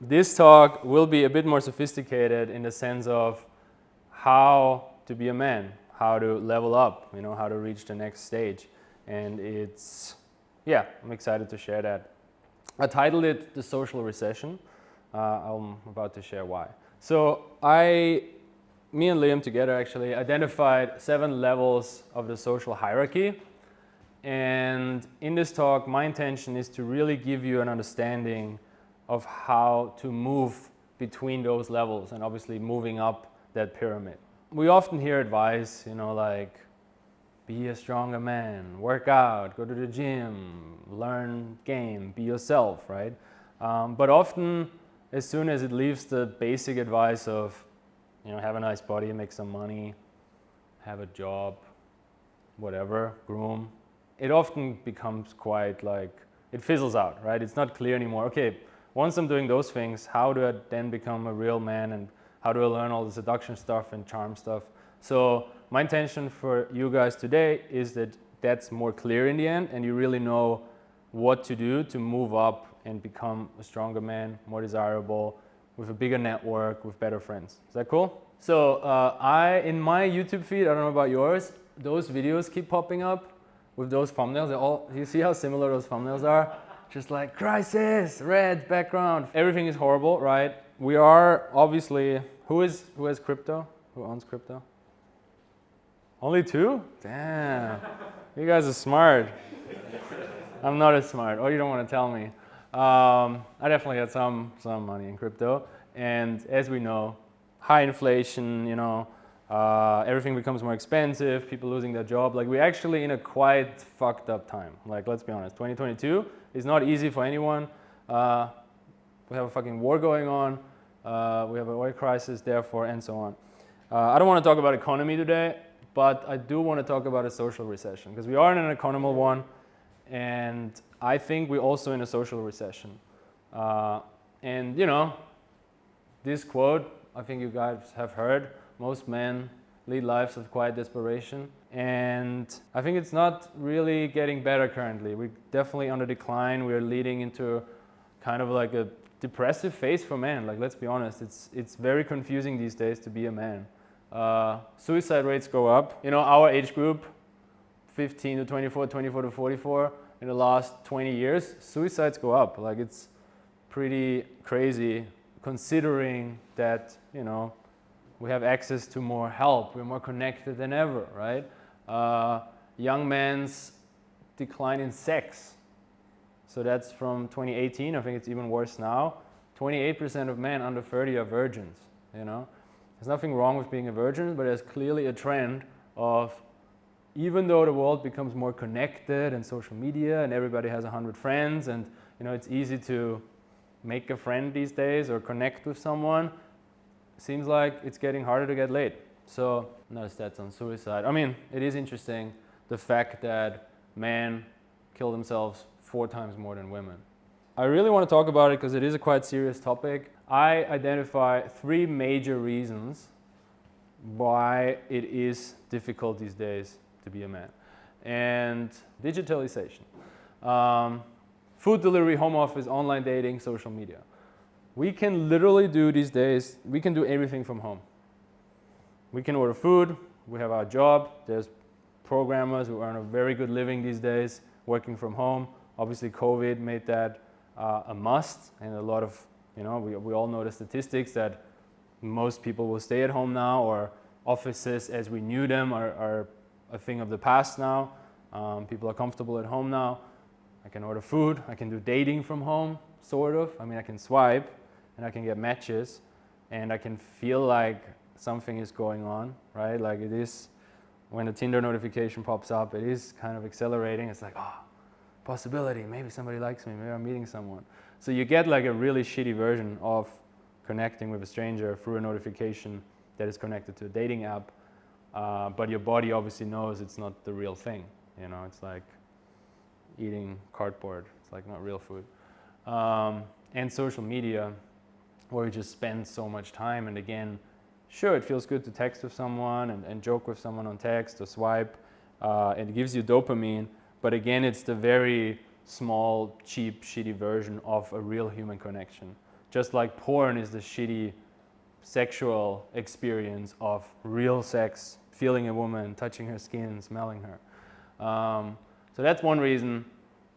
This talk will be a bit more sophisticated in the sense of how to be a man, how to level up, how to reach the next stage. And I'm excited to share that. I titled it The Social Recession. I'm about to share why. So me and Liam together actually identified 7 levels of the social hierarchy. And in this talk, my intention is to really give you an understanding of how to move between those levels and obviously moving up that pyramid. We often hear advice, like be a stronger man, work out, go to the gym, learn game, be yourself, right? But often, as soon as it leaves the basic advice of, have a nice body, make some money, have a job, whatever, groom, it often becomes quite like, it fizzles out, right? It's not clear anymore. Okay, once I'm doing those things, how do I then become a real man, and how do I learn all the seduction stuff and charm stuff? So my intention for you guys today is that that's more clear in the end, and you really know what to do to move up and become a stronger man, more desirable, with a bigger network, with better friends. Is that cool? So in my YouTube feed, I don't know about yours, those videos keep popping up with those thumbnails. You see how similar those thumbnails are? Just like crisis, red background. Everything is horrible, right? We are obviously, who has crypto? Who owns crypto? Only 2? Damn, you guys are smart. I'm not as smart. Oh, you don't want to tell me. I definitely had some money in crypto, and as we know, high inflation, everything becomes more expensive, people losing their job. Like, we're actually in a quite fucked up time. Like, let's be honest, 2022 is not easy for anyone. We have a fucking war going on. We have an oil crisis, therefore, and so on. I don't want to talk about economy today, but I do want to talk about a social recession, because we are in an economical one, and I think we're also in a social recession. And this quote, I think you guys have heard, most men lead lives of quiet desperation. And I think it's not really getting better currently. We're definitely on the decline. We're leading into kind of like a depressive phase for men. Like, let's be honest, it's very confusing these days to be a man. Suicide rates go up. Our age group, 15 to 24, 24 to 44, in the last 20 years, suicides go up. Like, it's pretty crazy considering that, we have access to more help. We're more connected than ever, right? Young men's decline in sex. So that's from 2018. I think it's even worse now. 28% of men under 30 are virgins, There's nothing wrong with being a virgin, but there's clearly a trend of, even though the world becomes more connected and social media and everybody has 100 friends and it's easy to make a friend these days or connect with someone, seems like it's getting harder to get laid. So no stats on suicide. I mean, it is interesting, the fact that men kill themselves 4 times more than women. I really want to talk about it because it is a quite serious topic. I identify 3 major reasons why it is difficult these days to be a man. And digitalization. Food delivery, home office, online dating, social media. We can literally do these days, we can do everything from home. We can order food, we have our job, there's programmers who earn a very good living these days working from home. Obviously COVID made that a must, and a lot of, we all know the statistics that most people will stay at home now, or offices as we knew them are a thing of the past now. People are comfortable at home now. I can order food, I can do dating from home, sort of. I mean, I can swipe and I can get matches and I can feel like something is going on, right? Like, it is, when a Tinder notification pops up, it is kind of accelerating. It's like, possibility, maybe somebody likes me, maybe I'm meeting someone. So you get like a really shitty version of connecting with a stranger through a notification that is connected to a dating app, but your body obviously knows it's not the real thing. It's like eating cardboard. It's like not real food. And social media, where you just spend so much time. And again, sure, it feels good to text with someone and joke with someone on text or swipe. It gives you dopamine. But again, it's the very small, cheap, shitty version of a real human connection. Just like porn is the shitty sexual experience of real sex, feeling a woman, touching her skin, smelling her. So that's one reason.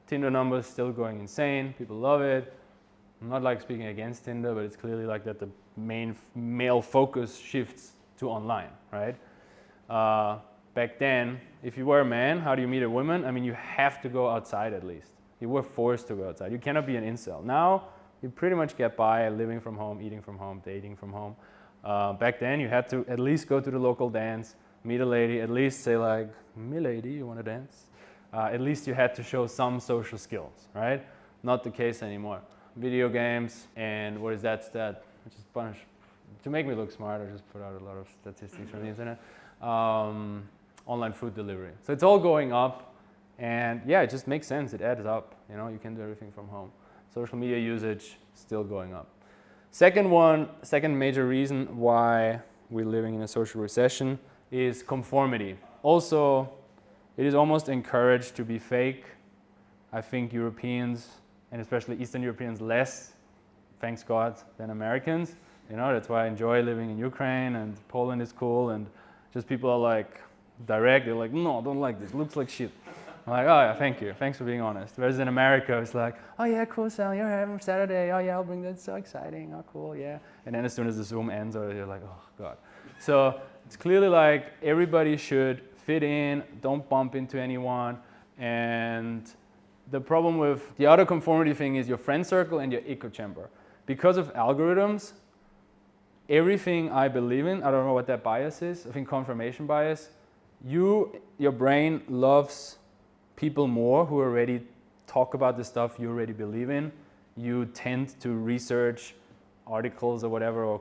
Tinder numbers still going insane. People love it. I'm not like speaking against Tinder, but it's clearly like that the main male focus shifts to online, right? Back then, if you were a man, how do you meet a woman? I mean, you have to go outside at least. You were forced to go outside. You cannot be an incel. Now, you pretty much get by living from home, eating from home, dating from home. Back then, you had to at least go to the local dance, meet a lady, at least say like, "Milady, you want to dance?" At least you had to show some social skills, right? Not the case anymore. Video games, and what is that stat? Which is a bunch. To make me look smart, I just put out a lot of statistics from the internet. Online food delivery. So it's all going up, and yeah, it just makes sense. It adds up. You know, you can do everything from home. Social media usage still going up. Second major reason why we're living in a social recession is conformity. Also, it is almost encouraged to be fake. I think Europeans, and especially Eastern Europeans, less, thanks God, than Americans. You know, that's why I enjoy living in Ukraine, and Poland is cool, and just people are like direct. They're like, "No, I don't like this. It looks like shit." I'm like, "Oh yeah, thank you. Thanks for being honest." Whereas in America, it's like, "Oh yeah, cool, Sal. You're having Saturday. Oh yeah, I'll bring that. It's so exciting. Oh cool, yeah." And then as soon as the Zoom ends, you're like, "Oh God." So it's clearly like everybody should fit in. Don't bump into anyone. And the problem with the other conformity thing is your friend circle and your echo chamber. Because of algorithms, everything I believe in, I don't know what that bias is, I think confirmation bias, your brain loves people more who already talk about the stuff you already believe in. You tend to research articles or whatever, or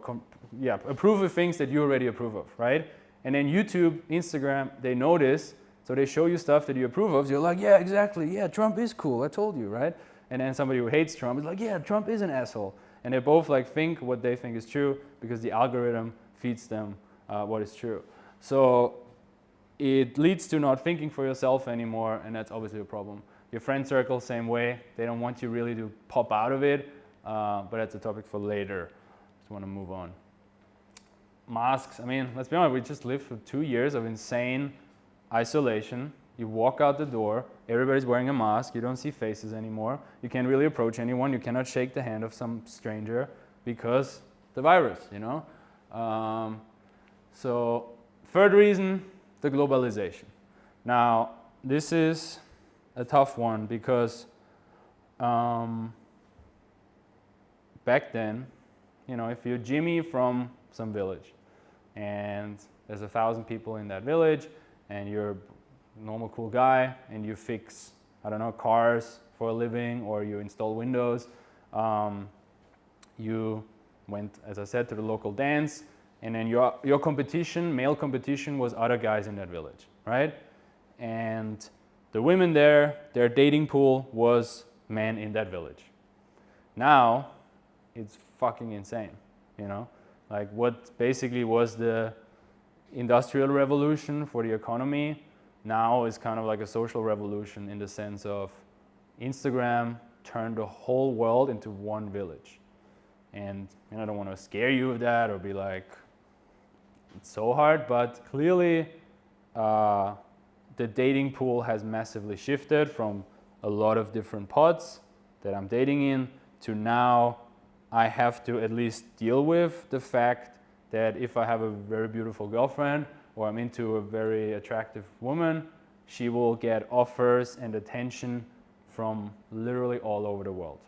approve of things that you already approve of, right? And then YouTube, Instagram, they know this, so they show you stuff that you approve of. So you're like, yeah, exactly, yeah, Trump is cool, I told you, right? And then somebody who hates Trump is like, yeah, Trump is an asshole. And they both like think what they think is true because the algorithm feeds them what is true. So it leads to not thinking for yourself anymore, and that's obviously a problem. Your friend circle, same way. They don't want you really to pop out of it, but that's a topic for later. Just want to move on. Masks, I mean, let's be honest, we just lived through 2 years of insane isolation. You walk out the door, everybody's wearing a mask, you don't see faces anymore, you can't really approach anyone, you cannot shake the hand of some stranger because the virus, you know? So third reason, the globalization. Now, this is a tough one because back then, you know, if you're Jimmy from some village and there's 1,000 people in that village and you're a normal cool guy and you fix, I don't know, cars for a living or you install windows, you went, as I said, to the local dance, and then your competition, male competition, was other guys in that village, right? And the women there, their dating pool was men in that village. Now, it's fucking insane, you know? Like what basically was the industrial revolution for the economy now is kind of like a social revolution in the sense of Instagram turned the whole world into one village. And you know, I don't want to scare you with that or be like, it's so hard, but clearly the dating pool has massively shifted from a lot of different pods that I'm dating in to now I have to at least deal with the fact that if I have a very beautiful girlfriend or I'm into a very attractive woman, she will get offers and attention from literally all over the world.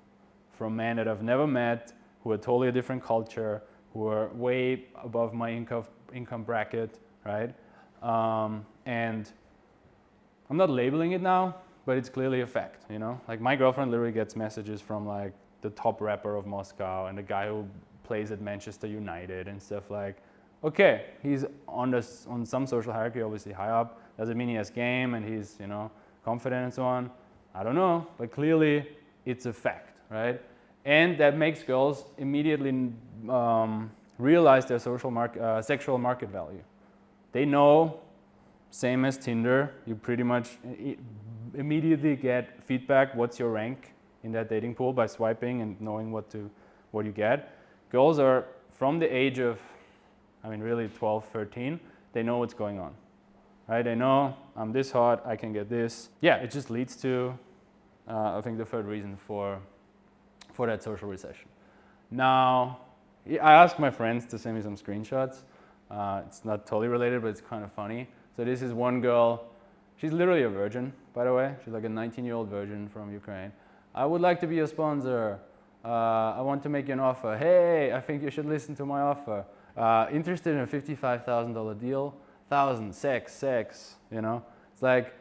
From men that I've never met, who are totally a different culture, who are way above my income bracket, right? And I'm not labeling it now, but it's clearly a fact, you know? Like my girlfriend literally gets messages from like the top rapper of Moscow and the guy who plays at Manchester United and stuff like, okay, he's on some social hierarchy, obviously high up. Does it mean he has game and he's, you know, confident and so on? I don't know, but clearly it's a fact, right? And that makes girls immediately realize their sexual market value. They know, same as Tinder, you pretty much immediately get feedback, what's your rank in that dating pool by swiping and knowing what to what you get. Girls are from the age of, really 12, 13, they know what's going on, right? They know I'm this hot, I can get this. Yeah, it just leads to, I think, the third reason for that social recession. Now, I asked my friends to send me some screenshots. It's not totally related, but it's kind of funny. So this is one girl. She's literally a virgin, by the way. She's like a 19-year-old virgin from Ukraine. I would like to be a sponsor. I want to make you an offer. Hey, I think you should listen to my offer. Interested in a $55,000 deal? 1,000, sex, you know? It's like,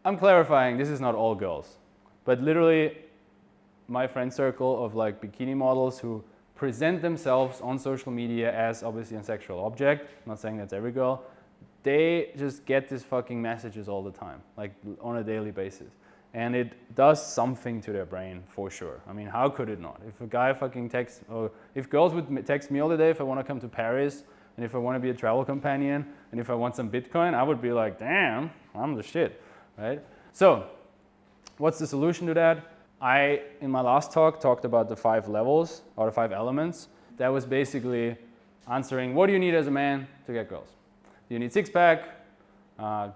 I'm clarifying, this is not all girls. But literally, my friend circle of like bikini models who present themselves on social media as obviously a sexual object, I'm not saying that's every girl, they just get these fucking messages all the time, like on a daily basis. And it does something to their brain for sure. I mean, how could it not? If a guy fucking texts, or if girls would text me all the day if I want to come to Paris, and if I want to be a travel companion, and if I want some Bitcoin, I would be like, damn, I'm the shit, right? So, what's the solution to that? I, in my last talk, talked about the 5 levels, or the 5 elements. That was basically answering, what do you need as a man to get girls? Do you need six-pack?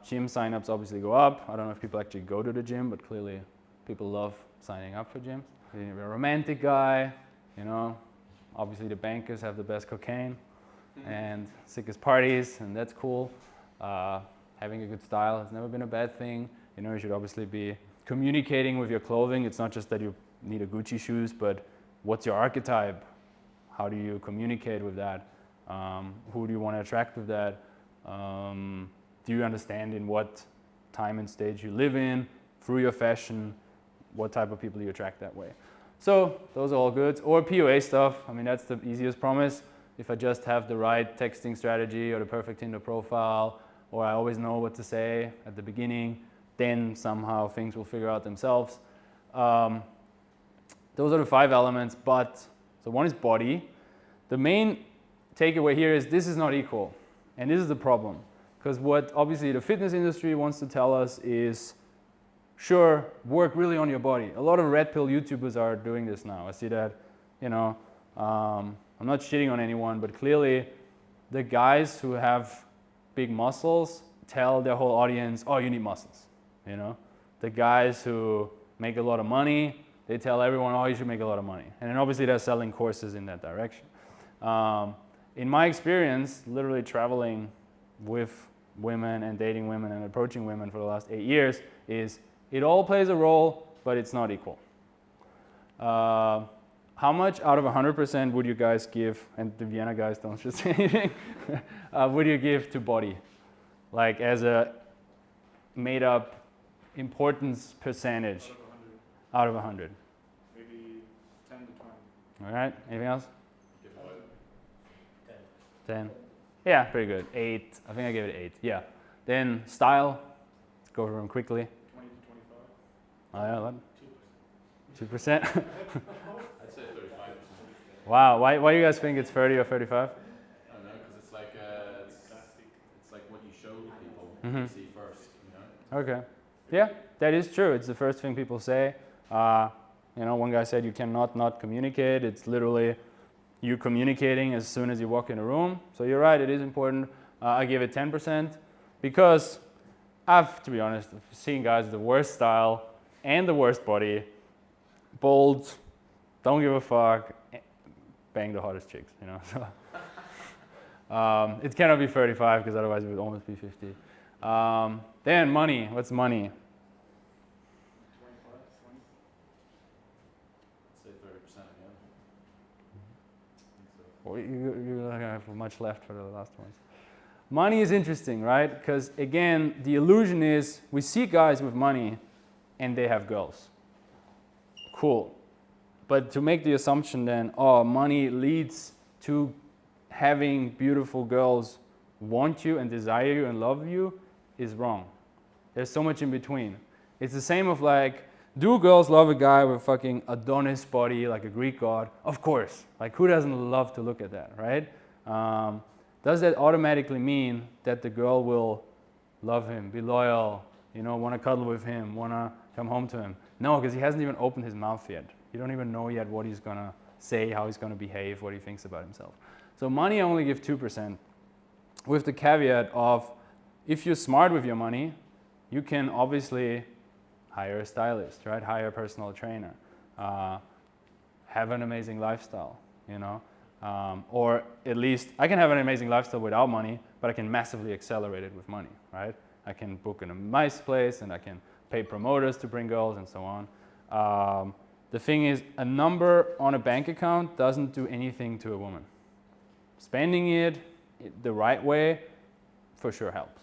Gym signups obviously go up. I don't know if people actually go to the gym, but clearly people love signing up for gyms. You need a romantic guy, you know. Obviously the bankers have the best cocaine and sickest parties, and that's cool. Having a good style has never been a bad thing. You know, you should obviously be communicating with your clothing. It's not just that you need a Gucci shoes, but what's your archetype? How do you communicate with that? Who do you want to attract with that? Do you understand in what time and stage you live in through your fashion? What type of people do you attract that way? So those are all good. Or POA stuff. I mean, that's the easiest promise. If I just have the right texting strategy or the perfect Tinder profile, or I always know what to say at the beginning, then somehow things will figure out themselves. Those are the 5 elements, but, so one is body. The main takeaway here is this is not equal, and this is the problem. Because what obviously the fitness industry wants to tell us is, sure, work really on your body. A lot of red pill YouTubers are doing this now. I see that, you know, I'm not shitting on anyone, but clearly the guys who have big muscles tell their whole audience, oh, you need muscles. You know, the guys who make a lot of money, they tell everyone, oh, you should make a lot of money. And then obviously they're selling courses in that direction. In my experience, literally traveling with women and dating women and approaching women for the last 8 years, is it all plays a role, but it's not equal. How much out of 100% would you guys give, and the Vienna guys don't just say anything, would you give to body? Like as a made up importance percentage out of 100? Maybe 10 to 20. All right, anything else? 10. Yeah, pretty good. 8. I think I gave it 8. Yeah. Then style. Let's go over them quickly. 20 to 25. Oh, yeah, 2%. 2%? I'd say 35%. Wow. Why do you guys think it's 30 or 35? I don't know, because it's like it's like what you show people, what you see first. You know? Okay. Yeah, that is true. It's the first thing people say. You know, one guy said you cannot not communicate. It's literally you communicating as soon as you walk in a room. So you're right, it is important. I give it 10% because I've, to be honest, seen guys with the worst style and the worst body, bold, don't give a fuck, bang the hottest chicks, you know. So, it cannot be 35 because otherwise it would almost be 50. Then money, what's money? 30% again. Well, you have much left for the last ones. Money is interesting, right? Because again, the illusion is we see guys with money and they have girls. Cool. But to make the assumption then, oh, money leads to having beautiful girls want you and desire you and love you is wrong. There's so much in between. It's the same of like, do girls love a guy with fucking Adonis body, like a Greek god? Of course. Like, who doesn't love to look at that, right? Does that automatically mean that the girl will love him, be loyal, you know, want to cuddle with him, want to come home to him? No, because he hasn't even opened his mouth yet. You don't even know yet what he's going to say how he's going to behave, what he thinks about himself. So money I only give 2%, with the caveat of if you're smart with your money, you can obviously hire a stylist, right? Hire a personal trainer, have an amazing lifestyle, you know, or at least I can have an amazing lifestyle without money, but I can massively accelerate it with money, right? I can book in a nice place and I can pay promoters to bring girls and so on. The thing is, a number on a bank account doesn't do anything to a woman. Spending it the right way for sure helps.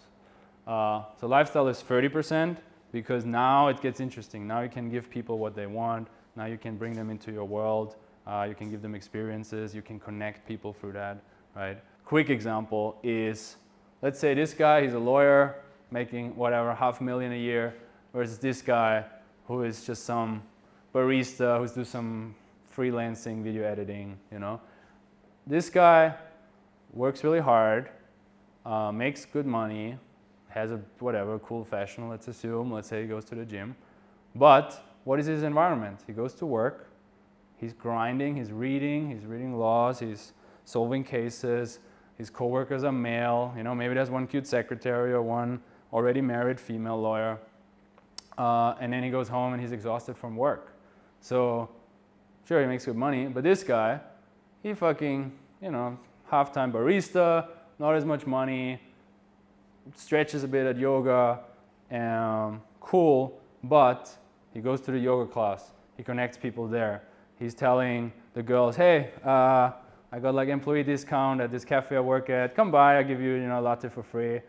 So lifestyle is 30% because now it gets interesting. Now you can give people what they want. Now you can bring them into your world. You can give them experiences. You can connect people through that, right? Quick example is, let's say this guy, he's a lawyer making whatever, $500,000 a year, versus this guy who is just some barista who's doing some freelancing video editing, you know. This guy works really hard, makes good money, has a whatever cool fashion, let's assume. Let's say he goes to the gym. But what is his environment? He goes to work, he's grinding, he's reading laws, he's solving cases, his coworkers are male, you know, maybe there's one cute secretary or one already married female lawyer. And then he goes home and he's exhausted from work. So sure, he makes good money, but this guy, he fucking, you know, half-time barista, not as much money, stretches a bit at yoga, cool, but he goes to the yoga class, he connects people there. He's telling the girls, hey, I got like employee discount at this cafe I work at, come by, I'll give you, you know, a latte for free.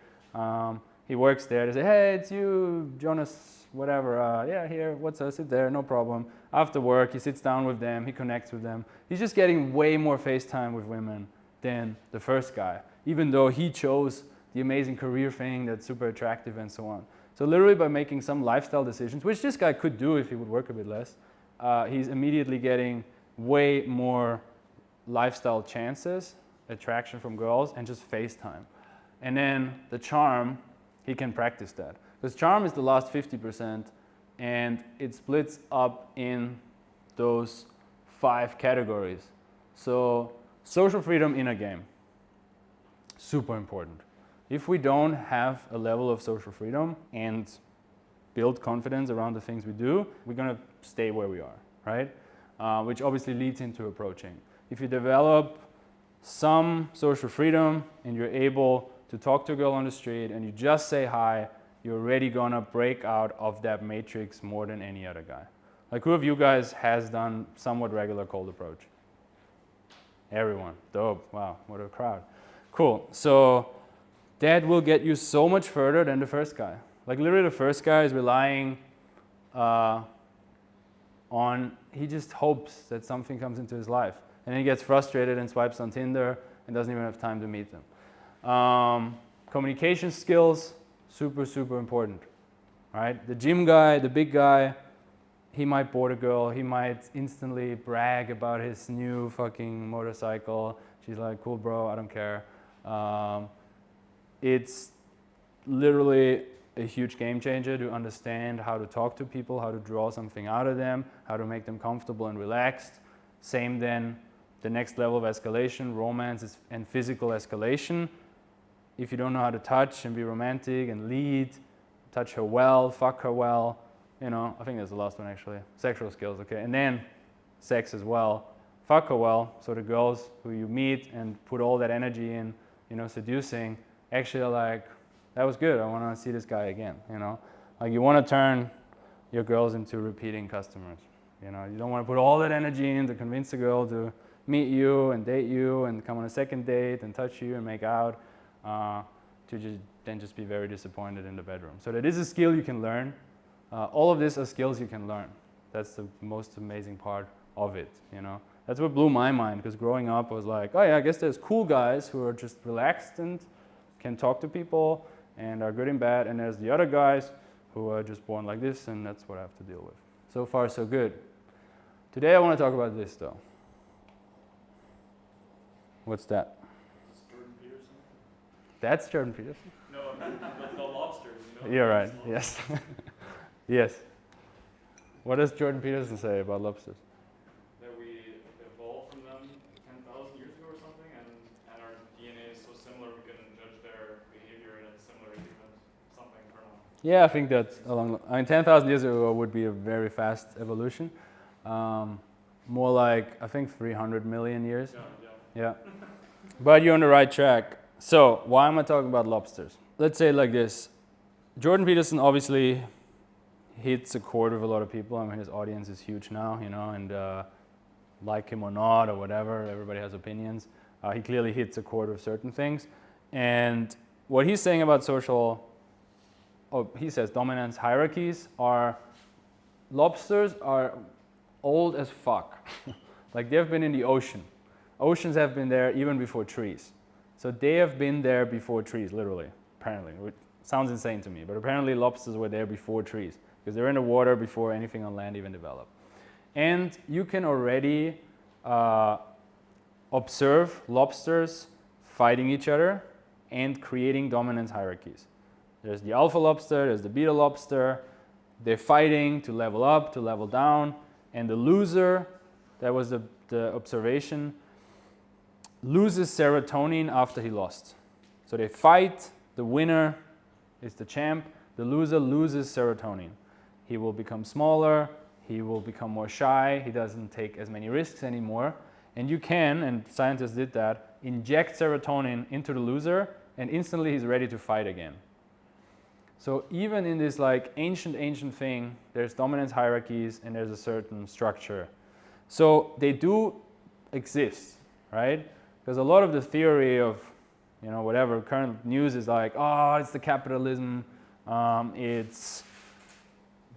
He works there, they say, hey, it's you, Jonas, whatever, yeah, here, what's up, sit there, no problem. After work, he sits down with them, he connects with them. He's just getting way more face time with women than the first guy, even though he chose the amazing career thing that's super attractive and so on. So literally by making some lifestyle decisions, which this guy could do if he would work a bit less, he's immediately getting way more lifestyle chances, attraction from girls, and just face time. And then the charm, he can practice that. Because charm is the last 50%, and it splits up in those 5 categories. So social freedom in a game, super important. If we don't have a level of social freedom and build confidence around the things we do, we're gonna stay where we are, right? Which obviously leads into approaching. If you develop some social freedom and you're able to talk to a girl on the street and you just say hi, you're already gonna break out of that matrix more than any other guy. Like, who of you guys has done somewhat regular cold approach? Everyone, dope, wow, what a crowd. Cool, so that will get you so much further than the first guy. Like literally the first guy is relying on, he just hopes that something comes into his life. And then he gets frustrated and swipes on Tinder and doesn't even have time to meet them. Communication skills, super, super important, right? The gym guy, the big guy, he might board a girl, he might instantly brag about his new fucking motorcycle. She's like, cool bro, I don't care. It's literally a huge game changer to understand how to talk to people, how to draw something out of them, how to make them comfortable and relaxed. Same then, the next level of escalation, romance and physical escalation. If you don't know how to touch and be romantic and lead, touch her well, fuck her well, you know, I think that's the last one actually, sexual skills, okay. And then sex as well, fuck her well, so the girls who you meet and put all that energy in, you know, seducing, actually are like, that was good, I want to see this guy again, you know. Like you want to turn your girls into repeating customers, you know. You don't want to put all that energy in to convince a girl to meet you and date you and come on a second date and touch you and make out, to just be very disappointed in the bedroom. So that is a skill you can learn. All of this are skills you can learn. That's the most amazing part of it, you know. That's what blew my mind, because growing up I was like, oh yeah, I guess there's cool guys who are just relaxed and can talk to people and are good in bed, and there's the other guys who are just born like this, and that's what I have to deal with. So far so good. Today I want to talk about this though. What's that? Jordan Peterson? That's Jordan Peterson? No, the lobsters, you know? You're right, yes. Yes. What does Jordan Peterson say about lobsters? That we evolved Yeah, I think that's I mean, 10,000 years ago would be a very fast evolution. More like, I think 300 million years. Yeah. But you're on the right track. So, why am I talking about lobsters? Let's say it like this. Jordan Peterson obviously hits a chord with a lot of people. I mean, his audience is huge now, you know, and like him or not or whatever, everybody has opinions. He clearly hits a chord with certain things. And what he's saying about he says dominance hierarchies are, lobsters are old as fuck. Like they've been in the ocean. Oceans have been there even before trees. So they have been there before trees, literally, apparently. It sounds insane to me, but apparently lobsters were there before trees because they're in the water before anything on land even developed. And you can already observe lobsters fighting each other and creating dominance hierarchies. There's the alpha lobster, there's the beta lobster. They're fighting to level up, to level down, and the loser, that was the observation, loses serotonin after he lost. So they fight, the winner is the champ, the loser loses serotonin. He will become smaller, he will become more shy, he doesn't take as many risks anymore. And you can, and scientists did that, inject serotonin into the loser and instantly he's ready to fight again. So even in this like ancient thing, there's dominance hierarchies and there's a certain structure. So they do exist, right? Because a lot of the theory of, you know, whatever current news is like, oh, it's the capitalism, it's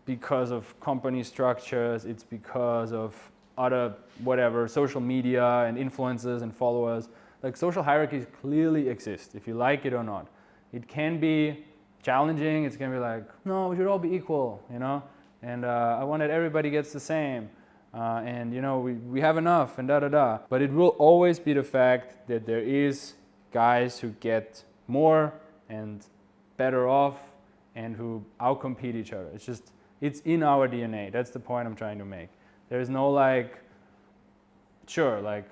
because of company structures, it's because of other whatever, social media and influencers and followers. Like social hierarchies clearly exist, if you like it or not. It can be challenging, it's going to be like, no, we should all be equal, you know, and I want that everybody gets the same, and you know, we have enough, and da-da-da. But it will always be the fact that there is guys who get more and better off and who outcompete each other. It's just, it's in our DNA. That's the point I'm trying to make. There's no like, sure, like,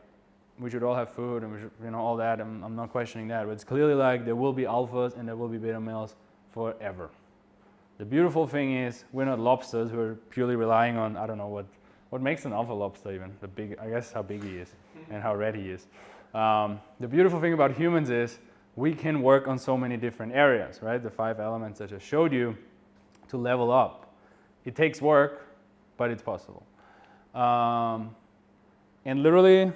we should all have food and we should, you know, all that. I'm not questioning that, but it's clearly like there will be alphas and there will be beta males forever. The beautiful thing is we're not lobsters who are purely relying on, I don't know what makes an alpha lobster even, the big, I guess how big he is and how red he is. The beautiful thing about humans is we can work on so many different areas, right? The 5 elements I just showed you to level up. It takes work, but it's possible. And literally,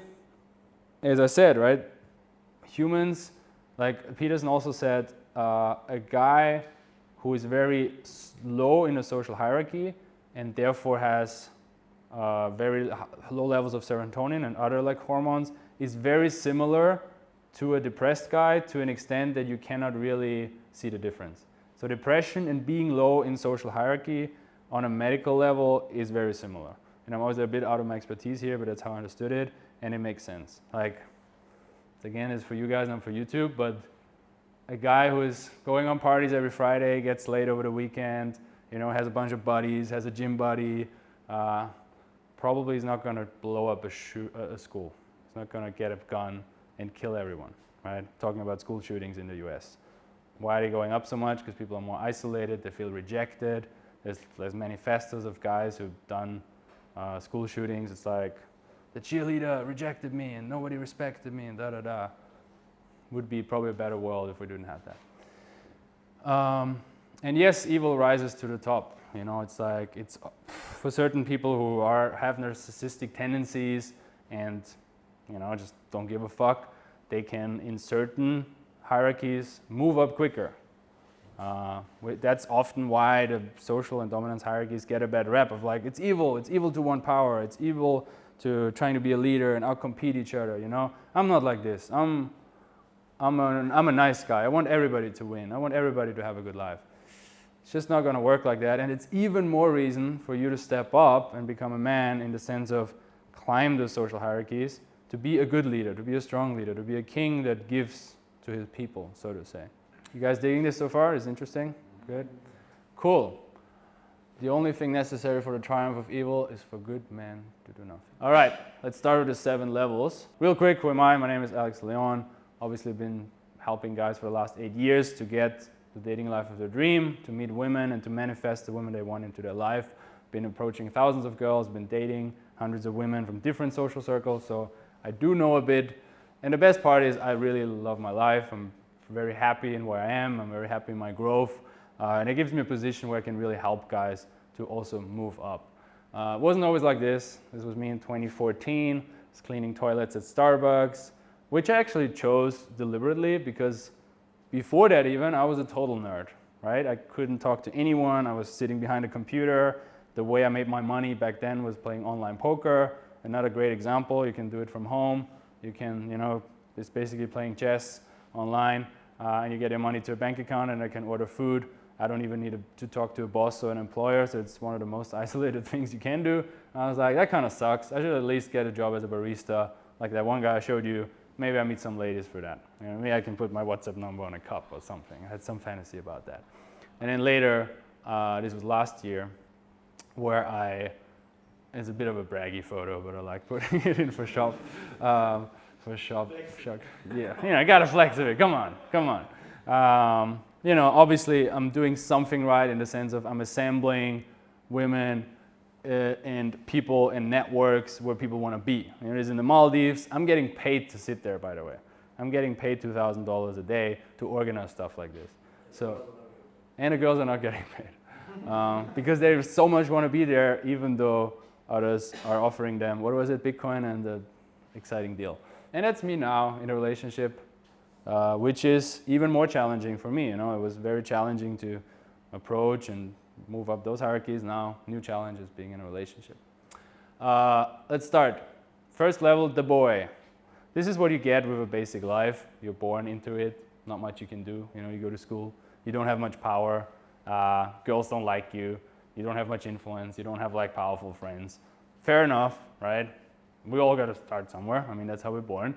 as I said, right, humans, like Peterson also said, a guy who is very low in the social hierarchy and therefore has very low levels of serotonin and other like hormones is very similar to a depressed guy to an extent that you cannot really see the difference. So depression and being low in social hierarchy on a medical level is very similar. And I'm always a bit out of my expertise here, but that's how I understood it, and it makes sense. Like, again, it's for you guys, not for YouTube, but a guy who is going on parties every Friday, gets laid over the weekend, you know, has a bunch of buddies, has a gym buddy, probably is not going to blow up a school. He's not going to get a gun and kill everyone, right? Talking about school shootings in the US. Why are they going up so much? Because people are more isolated, they feel rejected. There's manifestos of guys who've done school shootings. It's like, the cheerleader rejected me and nobody respected me and da-da-da. Would be probably a better world if we didn't have that. And yes, evil rises to the top. You know, it's like, it's for certain people who have narcissistic tendencies and, you know, just don't give a fuck, they can, in certain hierarchies, move up quicker. That's often why the social and dominance hierarchies get a bad rep of like, it's evil to want power, it's evil to trying to be a leader and outcompete each other, you know? I'm not like this. I'm a nice guy. I want everybody to win. I want everybody to have a good life. It's just not going to work like that. And it's even more reason for you to step up and become a man in the sense of climb those social hierarchies, to be a good leader, to be a strong leader, to be a king that gives to his people, so to say. You guys digging this so far? Is it interesting? Good? Cool. The only thing necessary for the triumph of evil is for good men to do nothing. All right, let's start with the 7 levels. Real quick, who am I? My name is Alex Leon. Obviously been helping guys for the last 8 years to get the dating life of their dream, to meet women and to manifest the women they want into their life. Been approaching thousands of girls, been dating hundreds of women from different social circles, so I do know a bit. And the best part is I really love my life. I'm very happy in where I am. I'm very happy in my growth. And it gives me a position where I can really help guys to also move up. It wasn't always like this. This was me in 2014. I was cleaning toilets at Starbucks, which I actually chose deliberately because before that even, I was a total nerd, right? I couldn't talk to anyone. I was sitting behind a computer. The way I made my money back then was playing online poker. Another great example, you can do it from home. You can, it's basically playing chess online and you get your money to a bank account and I can order food. I don't even need to talk to a boss or an employer, so it's one of the most isolated things you can do. And I was like, that kind of sucks. I should at least get a job as a barista, like that one guy I showed you. Maybe I meet some ladies for that. Maybe I can put my WhatsApp number on a cup or something. I had some fantasy about that. And then later, this was last year, where it's a bit of a braggy photo, but I like putting it in for shop. Yeah, I gotta flex a bit. Come on. Obviously I'm doing something right in the sense of I'm assembling women and people and networks where people want to be. It is in the Maldives. I'm getting paid to sit there, by the way. I'm getting paid $2,000 a day to organize stuff like this. So, and the girls are not getting paid because they so much want to be there, even though others are offering them, what was it, Bitcoin and the exciting deal. And that's me now in a relationship. Which is even more challenging for me. It was very challenging to approach and move up those hierarchies. Now, new challenge is being in a relationship. Let's start. First level, the boy. This is what you get with a basic life. You're born into it. Not much you can do. You go to school. You don't have much power. Girls don't like you. You don't have much influence. You don't have powerful friends. Fair enough, right? We all got to start somewhere. That's how we're born.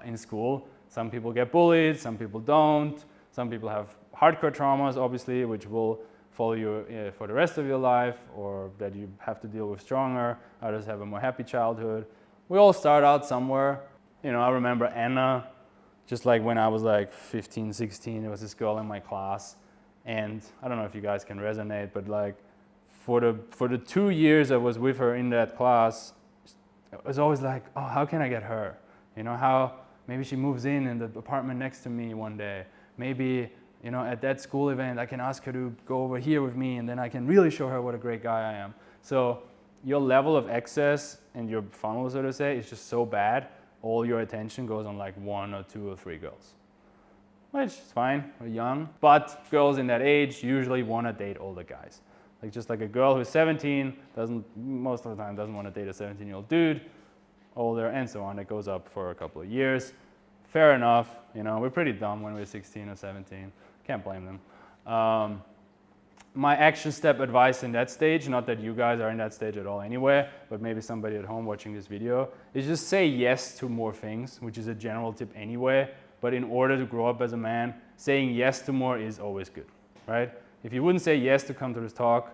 In school. Some people get bullied, some people don't. Some people have hardcore traumas, obviously, which will follow you for the rest of your life, or that you have to deal with stronger. Others have a more happy childhood. We all start out somewhere. I remember Anna, just when I was 15, 16, there was this girl in my class. And I don't know if you guys can resonate, but for the 2 years I was with her in that class, it was always oh, how can I get her? How maybe she moves in the apartment next to me one day. Maybe, at that school event, I can ask her to go over here with me and then I can really show her what a great guy I am. So your level of access and your funnel, so to say, is just so bad. All your attention goes on 1 or 2 or 3 girls. Which is fine, we're young. But girls in that age usually want to date older guys. Just like a girl who's 17, most of the time doesn't want to date a 17-year-old dude. Older and so on. It goes up for a couple of years. Fair enough. We're pretty dumb when we're 16 or 17. Can't blame them. My action step advice in that stage, not that you guys are in that stage at all anyway, but maybe somebody at home watching this video, is just say yes to more things, which is a general tip anyway. But in order to grow up as a man, saying yes to more is always good, right? If you wouldn't say yes to come to this talk,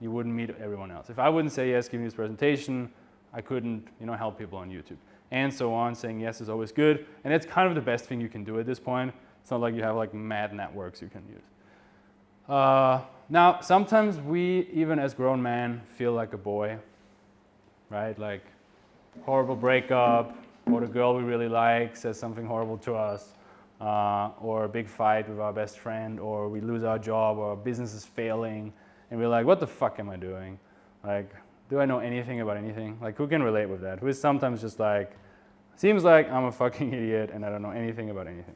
you wouldn't meet everyone else. If I wouldn't say yes giving this presentation, I couldn't, help people on YouTube, and so on. Saying yes is always good, and it's kind of the best thing you can do at this point. It's not like you have mad networks you can use. Now, sometimes we, even as grown men, feel like a boy, right? Horrible breakup, or the girl we really like says something horrible to us, or a big fight with our best friend, or we lose our job, or our business is failing, and we're like, what the fuck am I doing? Do I know anything about anything? Who can relate with that? Who is sometimes just seems like I'm a fucking idiot and I don't know anything about anything.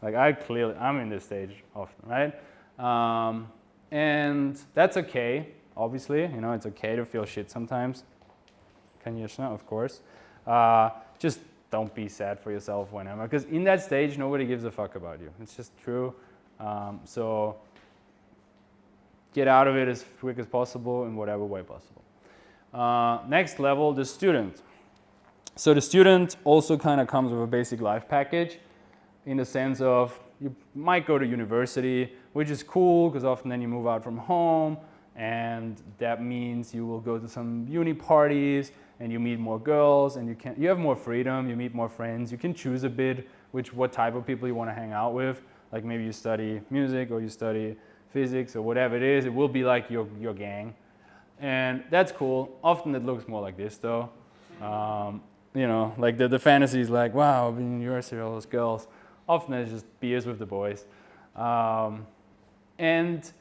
I'm in this stage often, right? And that's okay, obviously. It's okay to feel shit sometimes. Конечно, of course. Just don't be sad for yourself whenever, because in that stage, nobody gives a fuck about you. It's just true. So get out of it as quick as possible in whatever way possible. Next level, the student. So the student also kind of comes with a basic life package in the sense of you might go to university, which is cool because often then you move out from home, and that means you will go to some uni parties and you meet more girls and you have more freedom, you meet more friends, you can choose a bit what type of people you want to hang out with. Like maybe you study music or you study physics or whatever it is, it will be like your gang. And that's cool. Often it looks more like this though. You know, like the fantasy is like, wow, being in university, all those girls. Often it's just beers with the boys. And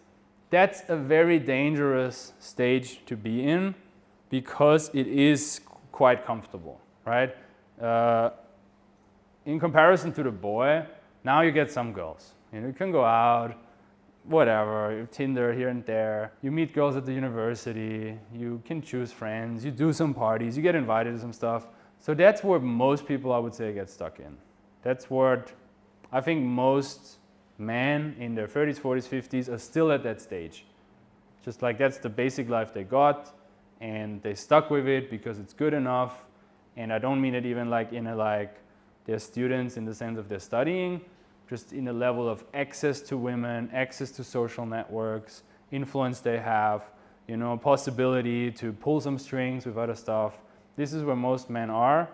that's a very dangerous stage to be in because it is quite comfortable, right? In comparison to the boy, now you get some girls. You know, you can go out, whatever, Tinder here and there. You meet girls at the university. You can choose friends. You do some parties. You get invited to some stuff. So that's where most people, I would say, get stuck in. That's what I think most men in their 30s, 40s, 50s are still at that stage. Just like that's the basic life they got, and they stuck with it because it's good enough. And I don't mean it even like in a like they're students in the sense of they're studying, just in a level of access to women, access to social networks, influence they have, you know, possibility to pull some strings with other stuff. This is where most men are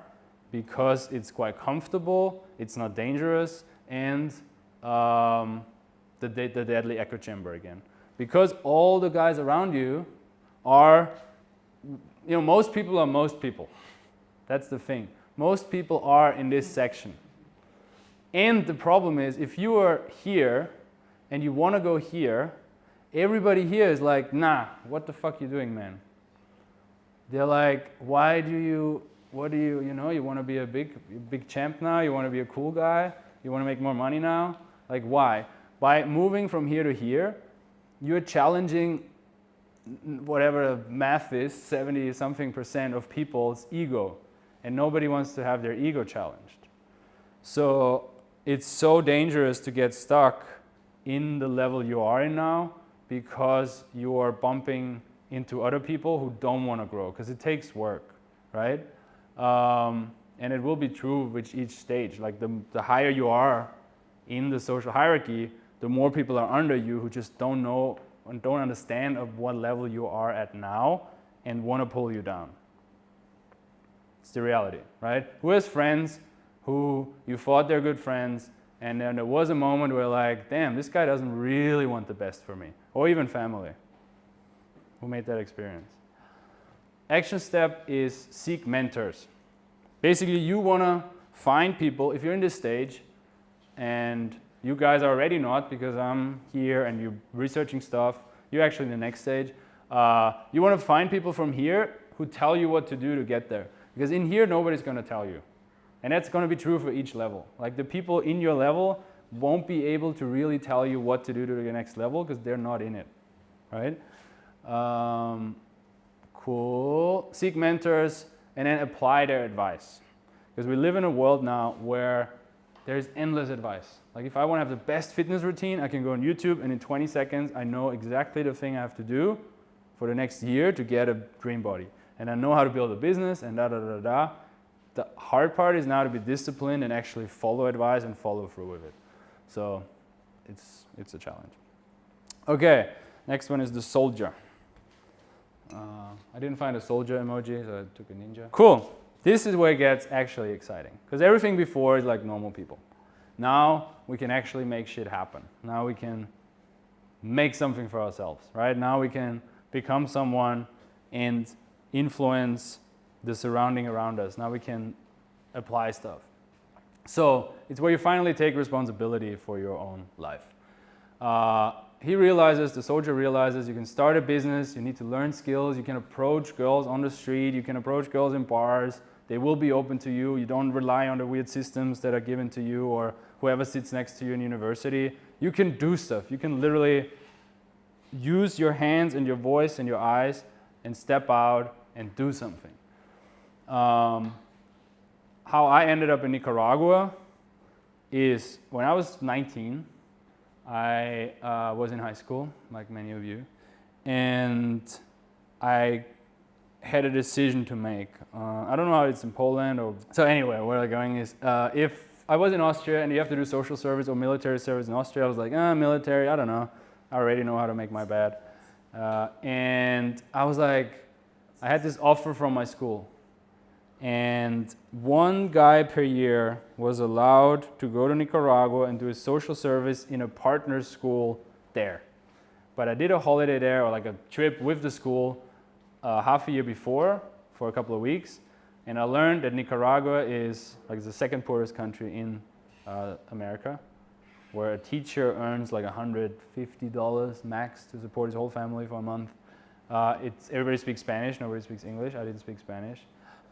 because it's quite comfortable, it's not dangerous, and the deadly echo chamber again. Because all the guys around you are, you know, most people are most people. That's the thing. Most people are in this section. And the problem is, if you are here and you want to go here, everybody here is like, nah, what the fuck you doing, man? They're like, why do you, what do you, you know, you want to be a big champ now? You want to be a cool guy? You want to make more money now? Like, why? By moving from here to here, you're challenging whatever the math is, 70-something% of people's ego. And nobody wants to have their ego challenged. So it's so dangerous to get stuck in the level you are in now because you are bumping into other people who don't want to grow because it takes work, right? And it will be true with each stage. Like the higher you are in the social hierarchy, the more people are under you who just don't know and don't understand of what level you are at now and want to pull you down. It's the reality, right? Who has friends who you thought they're good friends, and then there was a moment where like, damn, this guy doesn't really want the best for me, or even family. Who made that experience? Action step is seek mentors. Basically, you want to find people, if you're in this stage, and you guys are already not because I'm here and you're researching stuff, you're actually in the next stage. You want to find people from here who tell you what to do to get there. Because in here, nobody's going to tell you. And that's going to be true for each level. Like the people in your level won't be able to really tell you what to do to the next level because they're not in it, right? Cool. Seek mentors and then apply their advice. Because we live in a world now where there's endless advice. Like if I want to have the best fitness routine, I can go on YouTube and in 20 seconds, I know exactly the thing I have to do for the next year to get a dream body. And I know how to build a business and da-da-da-da. The hard part is now to be disciplined and actually follow advice and follow through with it. So it's a challenge. Okay, next one is the soldier. I didn't find a soldier emoji, so I took a ninja. Cool. This is where it gets actually exciting. Because everything before is like normal people. Now we can actually make shit happen. Now we can make something for ourselves, right? Now we can become someone and influence the surrounding around us. Now we can apply stuff. So it's where you finally take responsibility for your own life. The soldier realizes you can start a business, you need to learn skills, you can approach girls on the street, you can approach girls in bars, they will be open to you, you don't rely on the weird systems that are given to you or whoever sits next to you in university. You can do stuff, you can literally use your hands and your voice and your eyes and step out and do something. How I ended up in Nicaragua is when I was 19, I was in high school, like many of you, and I had a decision to make. I don't know how it's in Poland or... So anyway, where I'm going is, if I was in Austria and you have to do social service or military service in Austria, I was like, military, I don't know. I already know how to make my bed. And I was like, I had this offer from my school. And one guy per year was allowed to go to Nicaragua and do a social service in a partner school there. But I did a holiday there, or like a trip with the school, half a year before for a couple of weeks. And I learned that Nicaragua is like the second poorest country in America, where a teacher earns like $150 max to support his whole family for a month. Everybody speaks Spanish, nobody speaks English. I didn't speak Spanish.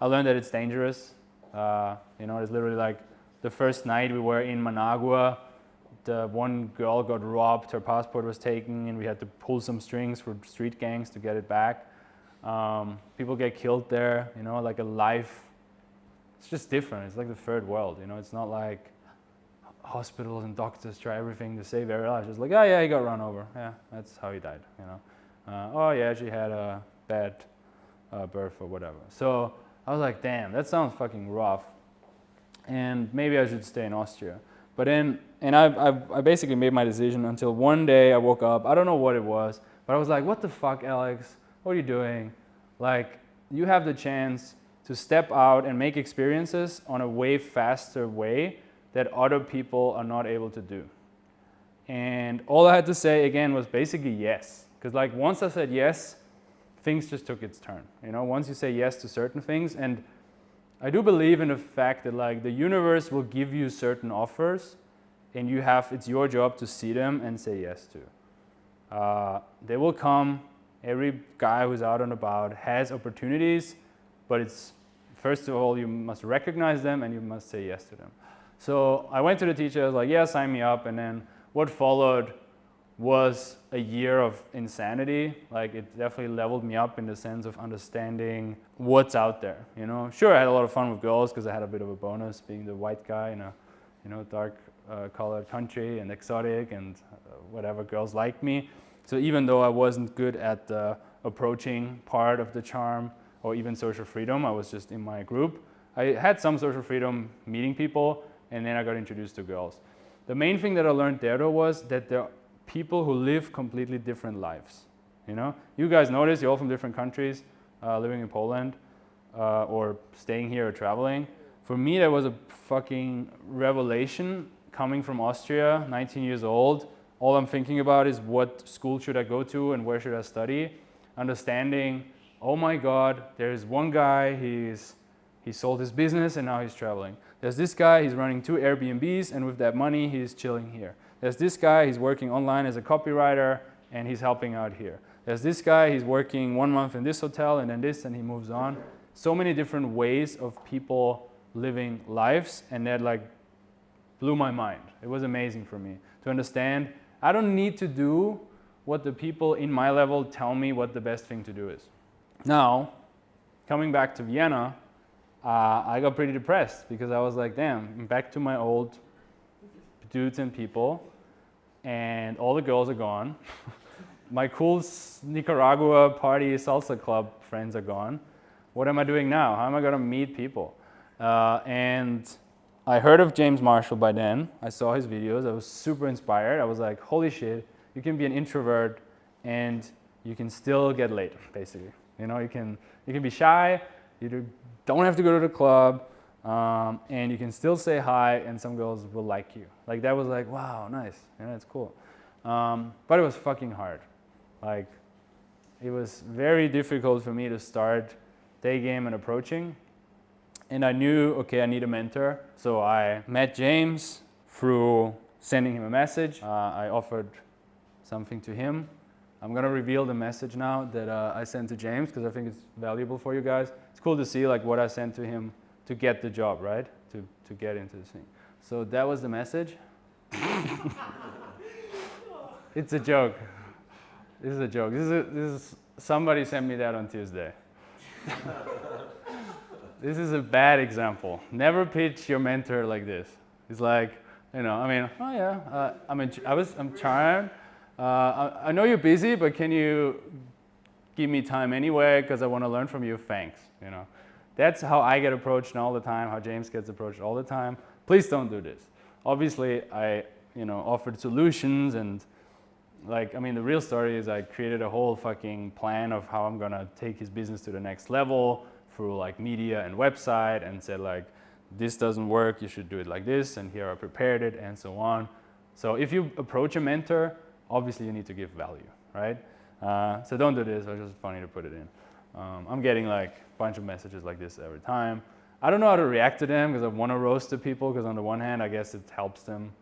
I learned that it's dangerous. It's literally like the first night we were in Managua, the one girl got robbed, her passport was taken, and we had to pull some strings for street gangs to get it back. People get killed there, like a life. It's just different. It's like the third world, It's not like hospitals and doctors try everything to save every life. Just like, oh yeah, he got run over. Yeah, that's how he died, oh yeah, she had a bad birth or whatever. So I was like, damn, that sounds fucking rough. And maybe I should stay in Austria. But then, and I basically made my decision until one day I woke up. I don't know what it was, but I was like, what the fuck, Alex? What are you doing? Like, you have the chance to step out and make experiences on a way faster way that other people are not able to do. And all I had to say again was basically yes. Because like once I said yes, things just took its turn. Once you say yes to certain things, and I do believe in the fact that like the universe will give you certain offers, and it's your job to see them and say yes to. They will come. Every guy who's out and about has opportunities, but it's first of all you must recognize them and you must say yes to them. So I went to the teacher. I was like, yeah, sign me up. And then what followed was a year of insanity. Like it definitely leveled me up in the sense of understanding what's out there. Sure, I had a lot of fun with girls because I had a bit of a bonus being the white guy in a dark colored country and exotic and whatever, girls liked me. So even though I wasn't good at the approaching part of the charm or even social freedom, I was just in my group. I had some social freedom meeting people, and then I got introduced to girls. The main thing that I learned there though was that there are people who live completely different lives. You guys notice you're all from different countries, living in Poland or staying here or traveling. For me, that was a fucking revelation coming from Austria, 19 years old. All I'm thinking about is what school should I go to and where should I study. Understanding, oh my God, there's one guy, he sold his business and now he's traveling. There's this guy, he's running 2 Airbnbs and with that money he's chilling here. There's this guy, he's working online as a copywriter and he's helping out here. There's this guy, he's working 1 month in this hotel and then this and he moves on. So many different ways of people living lives, and that like blew my mind. It was amazing for me to understand I don't need to do what the people in my level tell me what the best thing to do is. Now, coming back to Vienna, I got pretty depressed because I was like, damn, I'm back to my old dudes and people, and all the girls are gone. My cool Nicaragua party salsa club friends are gone. What am I doing now? How am I going to meet people? And I heard of James Marshall by then. I saw his videos. I was super inspired. I was like, holy shit, you can be an introvert and you can still get laid, basically. You can be shy, you don't have to go to the club, and you can still say hi and some girls will like you. Like that was like, wow, nice, it's cool. But it was fucking hard. Like it was very difficult for me to start day game and approaching. And I knew, okay, I need a mentor. So I met James through sending him a message. I offered something to him. I'm gonna reveal the message now that I sent to James because I think it's valuable for you guys. It's cool to see like what I sent to him to get the job, right? To get into this thing. So that was the message. It's a joke. This is a joke. This is somebody sent me that on Tuesday. This is a bad example. Never pitch your mentor like this. It's like, I'm tired. I know you're busy, but can you give me time anyway? Because I want to learn from you. Thanks. That's how I get approached all the time. How James gets approached all the time. Please don't do this. Obviously, I offered solutions and the real story is I created a whole fucking plan of how I'm gonna take his business to the next level. through like media and website and said like, this doesn't work, you should do it like this, and here I prepared it, and so on. So if you approach a mentor, obviously you need to give value, right? So don't do this, it's just funny to put it in. I'm getting like a bunch of messages like this every time. I don't know how to react to them because I want to roast the people, because on the one hand, I guess it helps them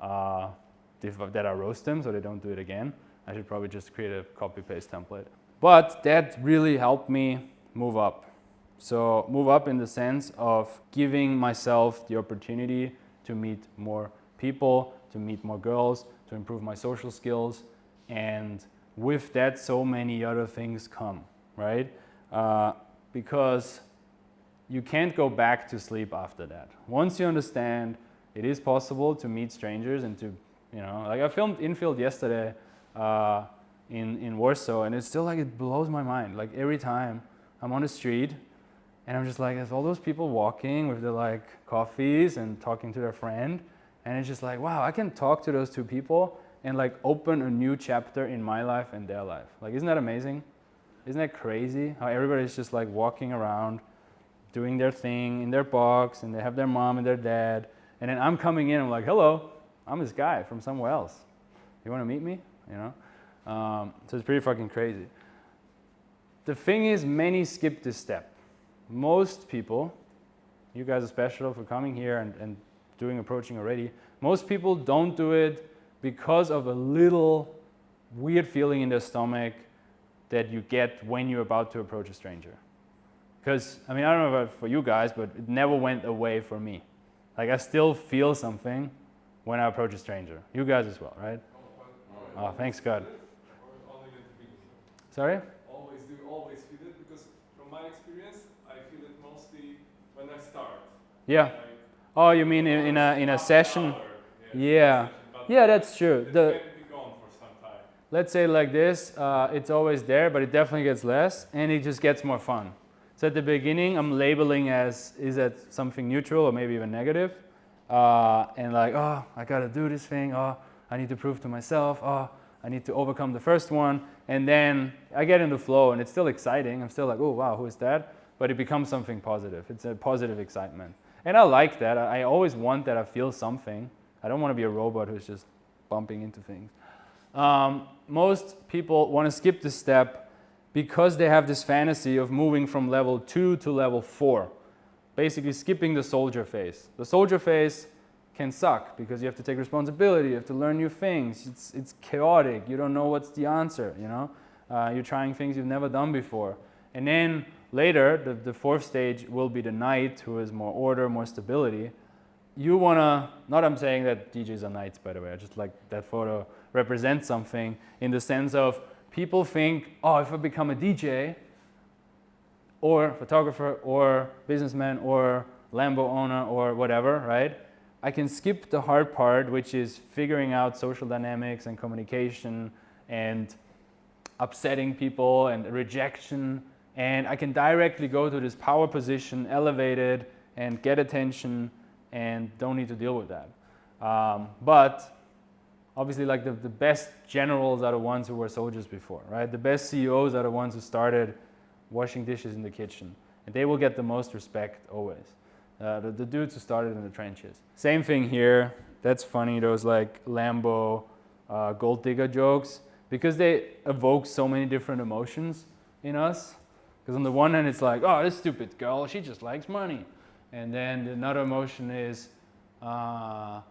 that I roast them so they don't do it again. I should probably just create a copy-paste template. But that really helped me move up. So move up in the sense of giving myself the opportunity to meet more people, to meet more girls, to improve my social skills, and with that so many other things come, right? Because you can't go back to sleep after that. Once you understand it is possible to meet strangers and to, you know, like I filmed infield yesterday in Warsaw, and it's still like, it blows my mind. Like every time I'm on the street, and I'm just like, there's all those people walking with their like coffees and talking to their friend. And it's just like, wow, I can talk to those two people and like open a new chapter in my life and their life. Like, isn't that amazing? Isn't that crazy? How everybody's just like walking around, doing their thing in their box, and they have their mom and their dad. And then I'm coming in, I'm like, hello, I'm this guy from somewhere else. You want to meet me? You know? So it's pretty fucking crazy. The thing is, many skip this step. Most people, you guys are special for coming here and doing approaching already. Most people don't do it because of a little weird feeling in their stomach that you get when you're about to approach a stranger. Because, I mean, I don't know about for you guys, but it never went away for me. Like, I still feel something when I approach a stranger. You guys as well, right? Oh, thanks God. Sorry? Always feel it, because from my experience, I feel it mostly when I start. Yeah. Like, Oh, you mean in a session? Yeah. Yeah, that's true. It can be gone for some time. Let's say like this, it's always there, but it definitely gets less, and it just gets more fun. So at the beginning, I'm labeling as, is that something neutral or maybe even negative? And like, oh, I gotta do this thing, oh, I need to prove to myself, oh, I need to overcome the first one. And then I get in the flow, and it's still exciting. I'm still like, oh, wow, who is that? But it becomes something positive. It's a positive excitement. And I like that. I always want that I feel something. I don't want to be a robot who's just bumping into things. Most people want to skip this step because they have this fantasy of moving from level 2 to level 4. Basically skipping the soldier phase. The soldier phase can suck because you have to take responsibility, you have to learn new things. It's chaotic, you don't know what's the answer, you know? You're trying things you've never done before. And then later, the fourth stage will be the knight, who is more order, more stability. You wanna, not I'm saying that DJs are knights, by the way, I just like that photo represents something in the sense of people think, oh, if I become a DJ, or photographer, or businessman, or Lambo owner, or whatever, right? I can skip the hard part, which is figuring out social dynamics and communication and upsetting people and rejection, and I can directly go to this power position, elevated, and get attention, and don't need to deal with that. But obviously, like the best generals are the ones who were soldiers before, right? The best CEOs are the ones who started washing dishes in the kitchen, and they will get the most respect always. The dudes who started in the trenches. Same thing here. That's funny, those like Lambo gold digger jokes, because they evoke so many different emotions in us. Because on the one hand, it's like, oh, this stupid girl, she just likes money. And then another emotion is, oh,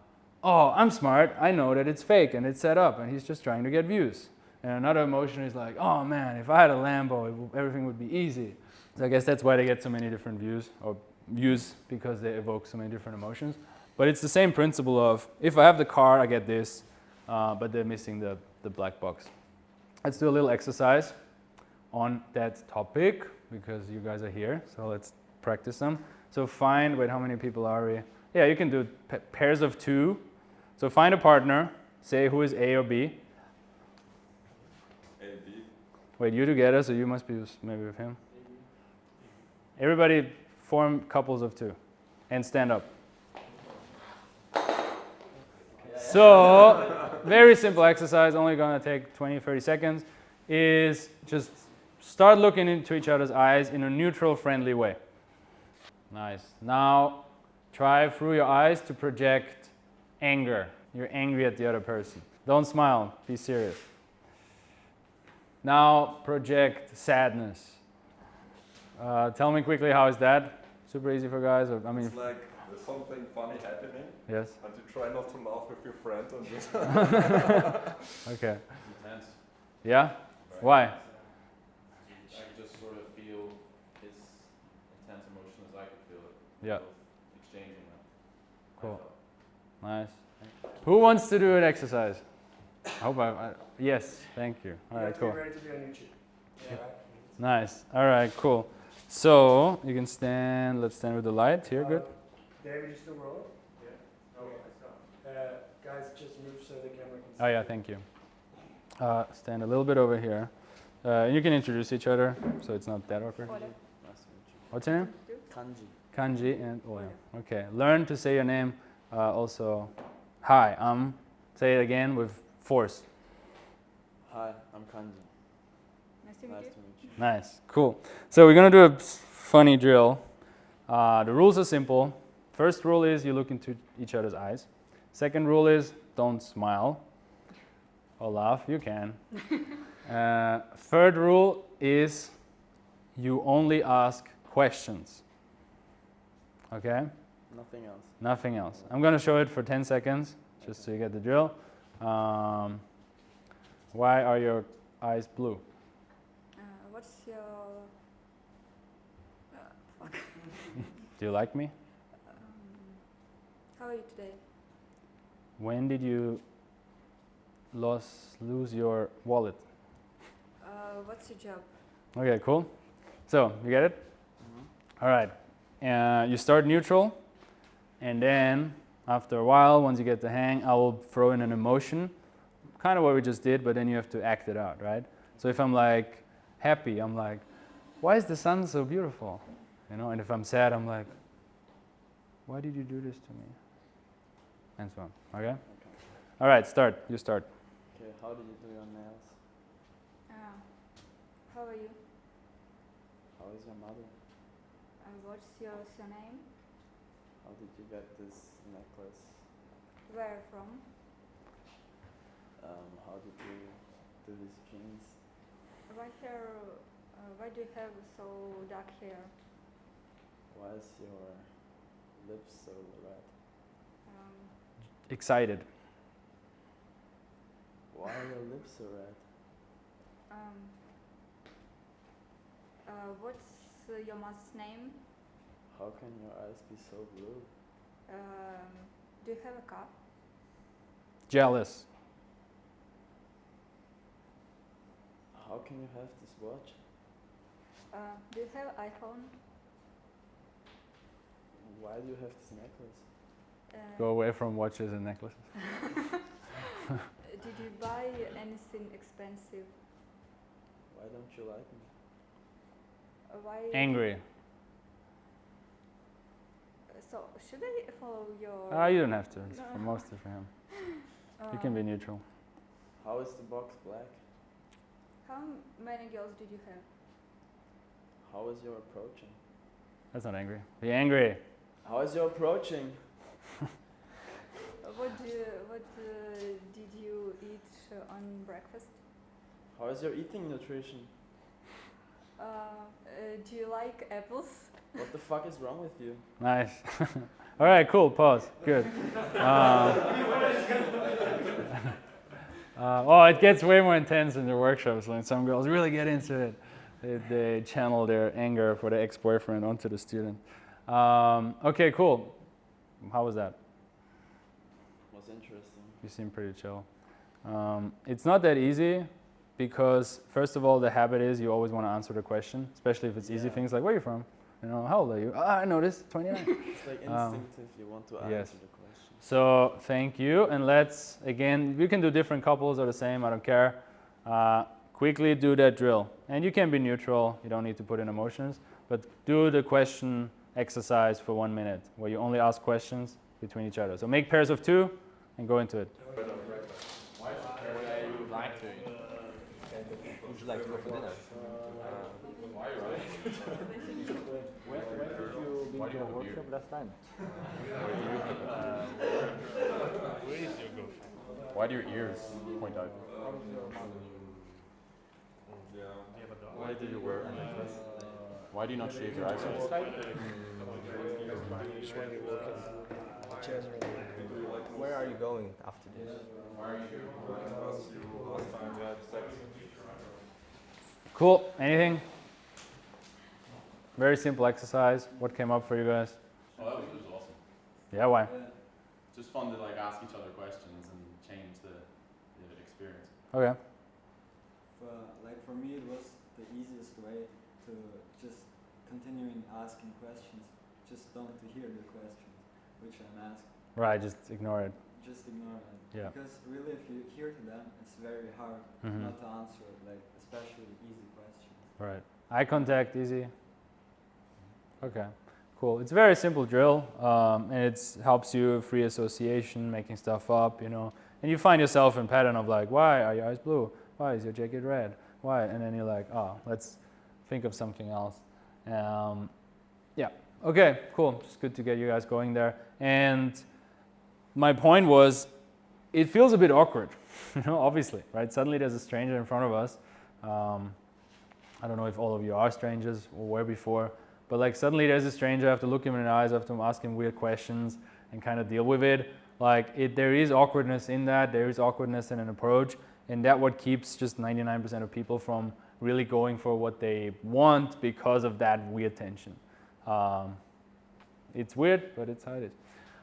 I'm smart, I know that it's fake and it's set up and he's just trying to get views. And another emotion is like, oh man, if I had a Lambo, everything would be easy. So I guess that's why they get so many different views, because they evoke so many different emotions. But it's the same principle of, if I have the car, I get this, but they're missing the black box. Let's do a little exercise on that topic, because you guys are here, so let's practice them. So find, wait, how many people are we? Yeah, you can do pairs of 2. So find a partner, say who is A or B. A, B. Wait, you together, so you must be maybe with him. Everybody form couples of 2 and stand up. So, very simple exercise, only gonna take 20, 30 seconds, is just start looking into each other's eyes in a neutral, friendly way. Nice. Now try through your eyes to project anger. You're angry at the other person. Don't smile. Be serious. Now project sadness. Tell me quickly, how is that? Super easy for guys? Or, I mean, It's like there's something funny happening, yes. and you try not to laugh with your friend and just Okay. It's intense. Yeah? Right. Why? I could just sort of feel his intense emotion as I could feel it. Yeah. Both exchanging that. Cool. Nice. Who wants to do an exercise? I hope yes, thank you. All right, cool. Ready to be on YouTube. Yeah. Nice. All right, cool. So you can stand. Let's stand with the light here. Good. David, you still rolling? Yeah. Okay. Guys, just move so the camera can see. Oh yeah, thank you. Stand a little bit over here. You can introduce each other, so it's not that awkward. Ola. What's your name? Kanji. Kanji and Oya. Okay. Learn to say your name. Also, hi. Say it again with force. Hi, I'm Kanji. Nice to meet Nice you. to meet you. Nice. Cool. So we're gonna do a funny drill. The rules are simple. First rule is you look into each other's eyes. Second rule is don't smile or laugh. You can. Third rule is you only ask questions. Okay? Nothing else. Nothing else. I'm going to show it for 10 seconds just so you get the drill. Why are your eyes blue? What's your... fuck. Do you like me? How are you today? When did you lose your wallet? What's your job? Okay, cool. So, you get it? All right. You start neutral, and then after a while, once you get the hang, I will throw in an emotion, kind of what we just did, but then you have to act it out, right? So if I'm like happy, I'm like, why is the sun so beautiful? You know, and if I'm sad, I'm like, why did you do this to me? And so on, okay? All right, start. You start. Okay, how did you do your nails? How are you? How is your mother? What's your surname? How did you get this necklace? Where from? How did you do these jeans? Why do you have so dark hair? Why is your lips so red? Excited. Why are your lips so red? What's your mother's name? How can your eyes be so blue? Do you have a car? Jealous. How can you have this watch? Do you have iPhone? Why do you have this necklace? Go away from watches and necklaces. Did you buy anything expensive? Why don't you like me? Why? Angry. So should I follow your? You don't have to. It's No. for mostly for him. You can be neutral. How is the box black? How many girls did you have? How is your approaching? That's not angry. Be angry. How is your approaching? What did you eat on breakfast? How is your eating nutrition? Do you like apples? What the fuck is wrong with you? Nice. All right, cool. Pause. Good. It gets way more intense in the workshops when some girls really get into it. They channel their anger for the ex-boyfriend onto the student. Okay, cool. How was that? Was interesting. You seem pretty chill. It's not that easy because, first of all, the habit is you always want to answer the question, especially if it's easy Yeah. things like, where are you from? You know, how old are you? I know this, 29. It's like instinctive, you want to answer yes. the question. So thank you, and let's, again, you can do different couples or the same, I don't care. Quickly do that drill. And you can be neutral, you don't need to put in emotions, but do the question exercise for 1 minute, where you only ask questions between each other. So make pairs of 2 and go into it. Why you like doing? Would you like to go for dinner. Why, right? Where did you been to a workshop last time? Why do your ears point out? Why do you wear a necklace? Why do you not shave your eyebrows? Where are you going after this? Cool. Anything? Very simple exercise. What came up for you guys? Oh, that was awesome. Yeah, why? Just fun to like ask each other questions and change the experience. Okay. Like for me, it was the easiest way to just continuing asking questions. Just don't to hear the questions which I'm asked. Right, just ignore it. Just ignore them. Yeah. Because really, if you hear to them, it's very hard not to answer, like especially easy questions. Right. Eye contact, easy. Okay, cool. It's a very simple drill, and it helps you free association, making stuff up, you know. And you find yourself in pattern of like, why are your eyes blue? Why is your jacket red? Why? And then you're like, oh, let's think of something else. Yeah. Okay, cool. Just good to get you guys going there. And my point was, it feels a bit awkward, you know, obviously, right? Suddenly there's a stranger in front of us. I don't know if all of you are strangers or were before, but like suddenly there's a stranger, I have to look him in the eyes, I have to ask him weird questions and kind of deal with it. Like there is awkwardness in that, there is awkwardness in an approach, and that what keeps just 99% of people from really going for what they want because of that weird tension. It's weird, but it's how it is.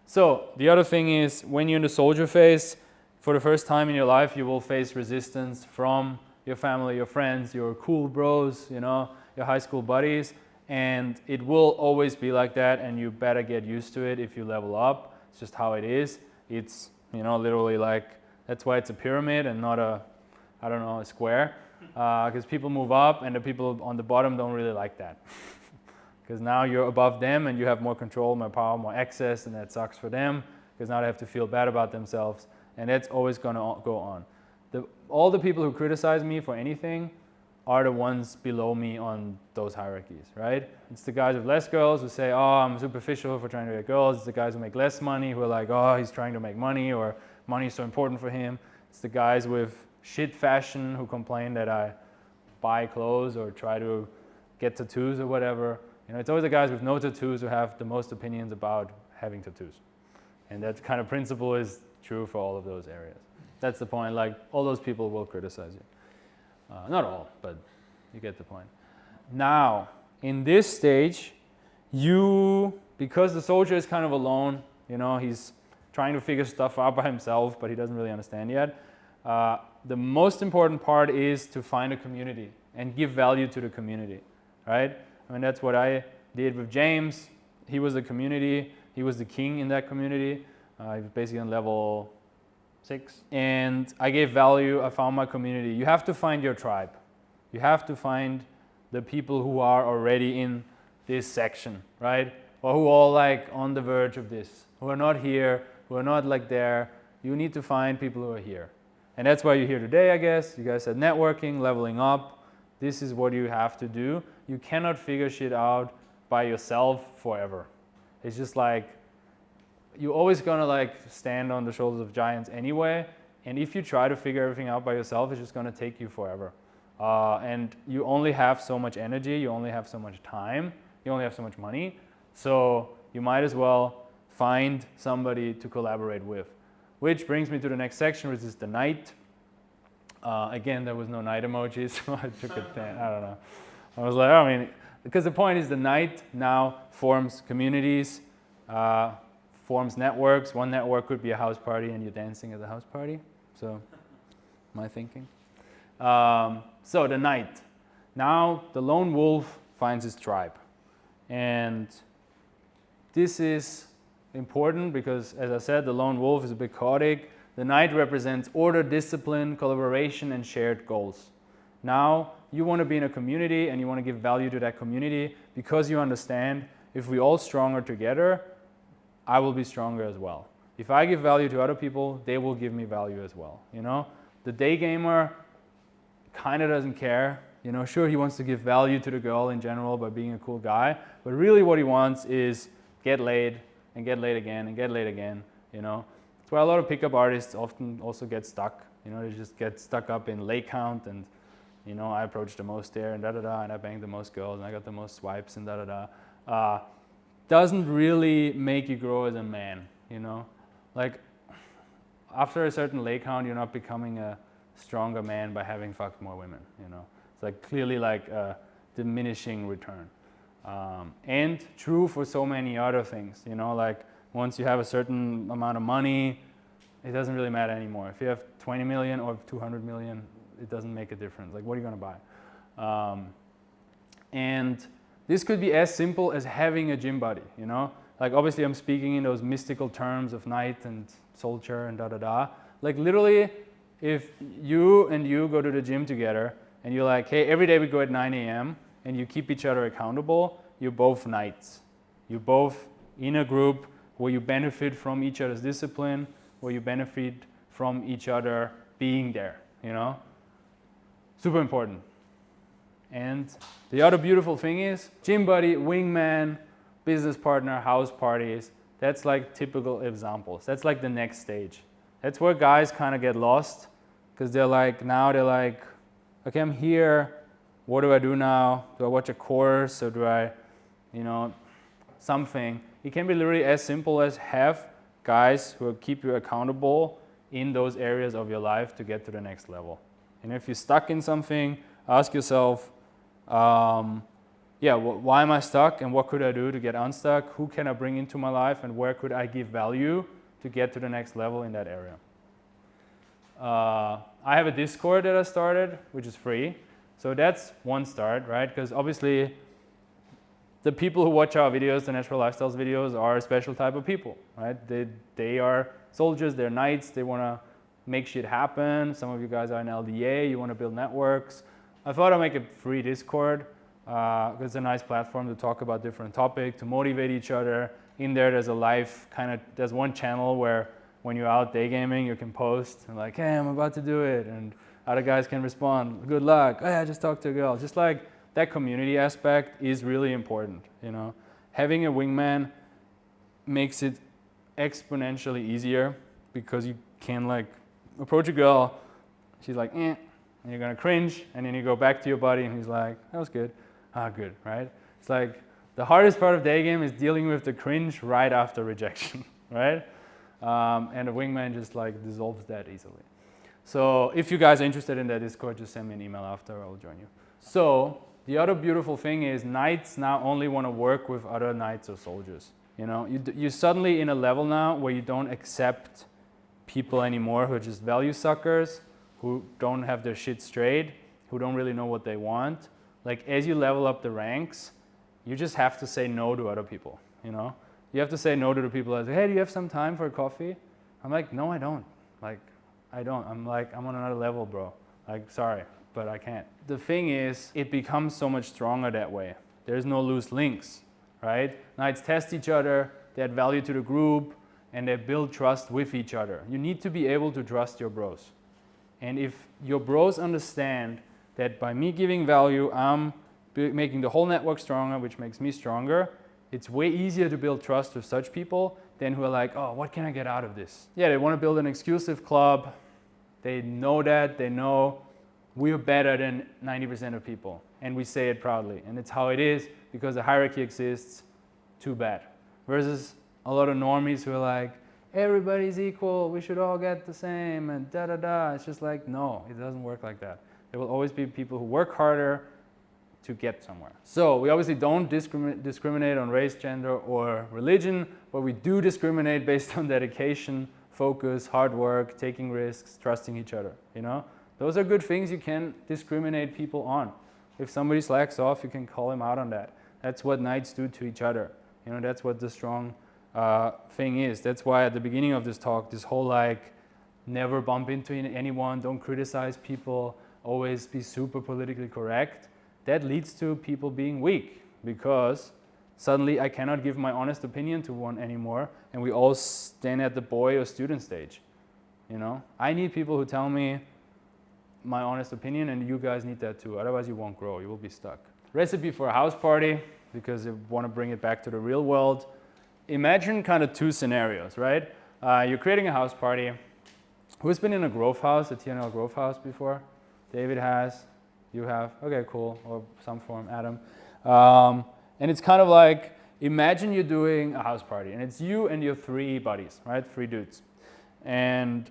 So the other thing is, when you're in the soldier phase, for the first time in your life, you will face resistance from your family, your friends, your cool bros, you know, your high school buddies, and it will always be like that, and you better get used to it if you level up. It's just how it is. It's, you know, literally like, that's why it's a pyramid and not a, I don't know, a square, because people move up and the people on the bottom don't really like that. Because now you're above them and you have more control, more power, more access, and that sucks for them because now they have to feel bad about themselves, and that's always going to go on. All the people who criticize me for anything are the ones below me on those hierarchies, right? It's the guys with less girls who say, oh, I'm superficial for trying to get girls. It's the guys who make less money who are like, oh, he's trying to make money, or money is so important for him. It's the guys with shit fashion who complain that I buy clothes or try to get tattoos or whatever. You know, it's always the guys with no tattoos who have the most opinions about having tattoos. And that kind of principle is true for all of those areas. That's the point, like all those people will criticize you. Not all, but you get the point. Now, in this stage, because the soldier is kind of alone, you know, he's trying to figure stuff out by himself, but he doesn't really understand yet. The most important part is to find a community and give value to the community, right? I mean, that's what I did with James. He was the community. He was the king in that community. He was basically on level 6. And I gave value. I found my community. You have to find your tribe. You have to find the people who are already in this section, right? Or who are all like on the verge of this, who are not here, who are not like there. You need to find people who are here. And that's why you're here today, I guess. You guys said networking, leveling up. This is what you have to do. You cannot figure shit out by yourself forever. It's just like, you're always gonna like stand on the shoulders of giants anyway. And if you try to figure everything out by yourself, it's just gonna take you forever. And you only have so much energy, you only have so much time, you only have so much money. So you might as well find somebody to collaborate with. Which brings me to the next section, which is the knight. Again, there was no knight emojis, so I took it. I don't know. I was like, I mean, because the point is the knight now forms communities, forms networks. One network could be a house party and you're dancing at the house party. So, my thinking. So the knight. Now the lone wolf finds his tribe. And this is important because, as I said, the lone wolf is a bit chaotic. The knight represents order, discipline, collaboration, and shared goals. Now, you want to be in a community and you want to give value to that community because you understand if we all stronger together, I will be stronger as well. If I give value to other people, they will give me value as well. You know, the day gamer kind of doesn't care. You know, sure, he wants to give value to the girl in general by being a cool guy, but really what he wants is get laid and get laid again and get laid again, you know. That's why a lot of pickup artists often also get stuck. You know, they just get stuck up in lay count and, you know, I approached the most there and da-da-da, and I banged the most girls and I got the most swipes and da-da-da. Doesn't really make you grow as a man, you know. Like, after a certain lay count, you're not becoming a stronger man by having fucked more women, you know. It's like clearly like a diminishing return. And true for so many other things, you know, like once you have a certain amount of money, it doesn't really matter anymore. If you have 20 million or 200 million, it doesn't make a difference. Like, what are you gonna buy? And this could be as simple as having a gym buddy, you know? Like, obviously I'm speaking in those mystical terms of knight and soldier and da-da-da. Like, literally, if you and you go to the gym together and you're like, hey, every day we go at 9 a.m. and you keep each other accountable, you're both knights. You're both in a group where you benefit from each other's discipline, where you benefit from each other being there, you know? Super important. And the other beautiful thing is, gym buddy, wingman, business partner, house parties, that's like typical examples. That's like the next stage. That's where guys kind of get lost, because they're like, okay, I'm here, what do I do now? Do I watch a course, or do I, you know, something? It can be literally as simple as have guys who will keep you accountable in those areas of your life to get to the next level. And if you're stuck in something, ask yourself, why am I stuck and what could I do to get unstuck? Who can I bring into my life and where could I give value to get to the next level in that area? I have a Discord that I started, which is free. So that's one start, right? Because obviously the people who watch our videos, the Natural Lifestyles videos, are a special type of people, right? They are soldiers, they're knights, they want to make shit happen. Some of you guys are in LDA, you want to build networks. I thought I'd make a free Discord because it's a nice platform to talk about different topics, to motivate each other. In there, there's a live there's one channel where when you're out day gaming, you can post and like, hey, I'm about to do it. And other guys can respond, good luck. Hey, I just talked to a girl. Just like that community aspect is really important, you know. Having a wingman makes it exponentially easier because you can like approach a girl, she's like, and you're gonna cringe, and then you go back to your buddy and he's like, that was good. Good, right? It's like the hardest part of day game is dealing with the cringe right after rejection, right? And a wingman just like dissolves that easily. So if you guys are interested in that Discord, just send me an email after, I'll join you. So the other beautiful thing is knights now only want to work with other knights or soldiers. You know, you're suddenly in a level now where you don't accept people anymore who are just value suckers, who don't have their shit straight, who don't really know what they want. Like, as you level up the ranks, you just have to say no to other people, you know? You have to say no to the people that say, hey, do you have some time for a coffee? I'm like, no, I don't. Like, I don't. I'm like, I'm on another level, bro. Like, sorry, but I can't. The thing is, it becomes so much stronger that way. There's no loose links, right? Knights test each other, they add value to the group, and they build trust with each other. You need to be able to trust your bros. And if your bros understand that by me giving value, I'm making the whole network stronger, which makes me stronger, it's way easier to build trust with such people than who are like, oh, what can I get out of this? Yeah, they want to build an exclusive club. They know that, they know we're better than 90% of people. And we say it proudly. And it's how it is because the hierarchy exists, too bad. Versus a lot of normies who are like, everybody's equal, we should all get the same, and da-da-da. It's just like, no, it doesn't work like that. There will always be people who work harder to get somewhere. So we obviously don't discriminate on race, gender, or religion, but we do discriminate based on dedication, focus, hard work, taking risks, trusting each other, you know? Those are good things you can discriminate people on. If somebody slacks off, you can call him out on that. That's what knights do to each other. You know, that's what the strong thing is. That's why at the beginning of this talk, this whole like, never bump into anyone, don't criticize people, always be super politically correct, that leads to people being weak because suddenly I cannot give my honest opinion to one anymore and we all stand at the boy or student stage, you know? I need people who tell me, my honest opinion, and you guys need that too. Otherwise, you won't grow. You will be stuck. Recipe for a house party, because you want to bring it back to the real world. Imagine kind of two scenarios, right? You're creating a house party. Who's been in a growth house, a TNL growth house before? David has. You have. Okay, cool. Or some form, Adam. And it's kind of like, imagine you're doing a house party, and it's you and your 3 buddies, right? 3 dudes. And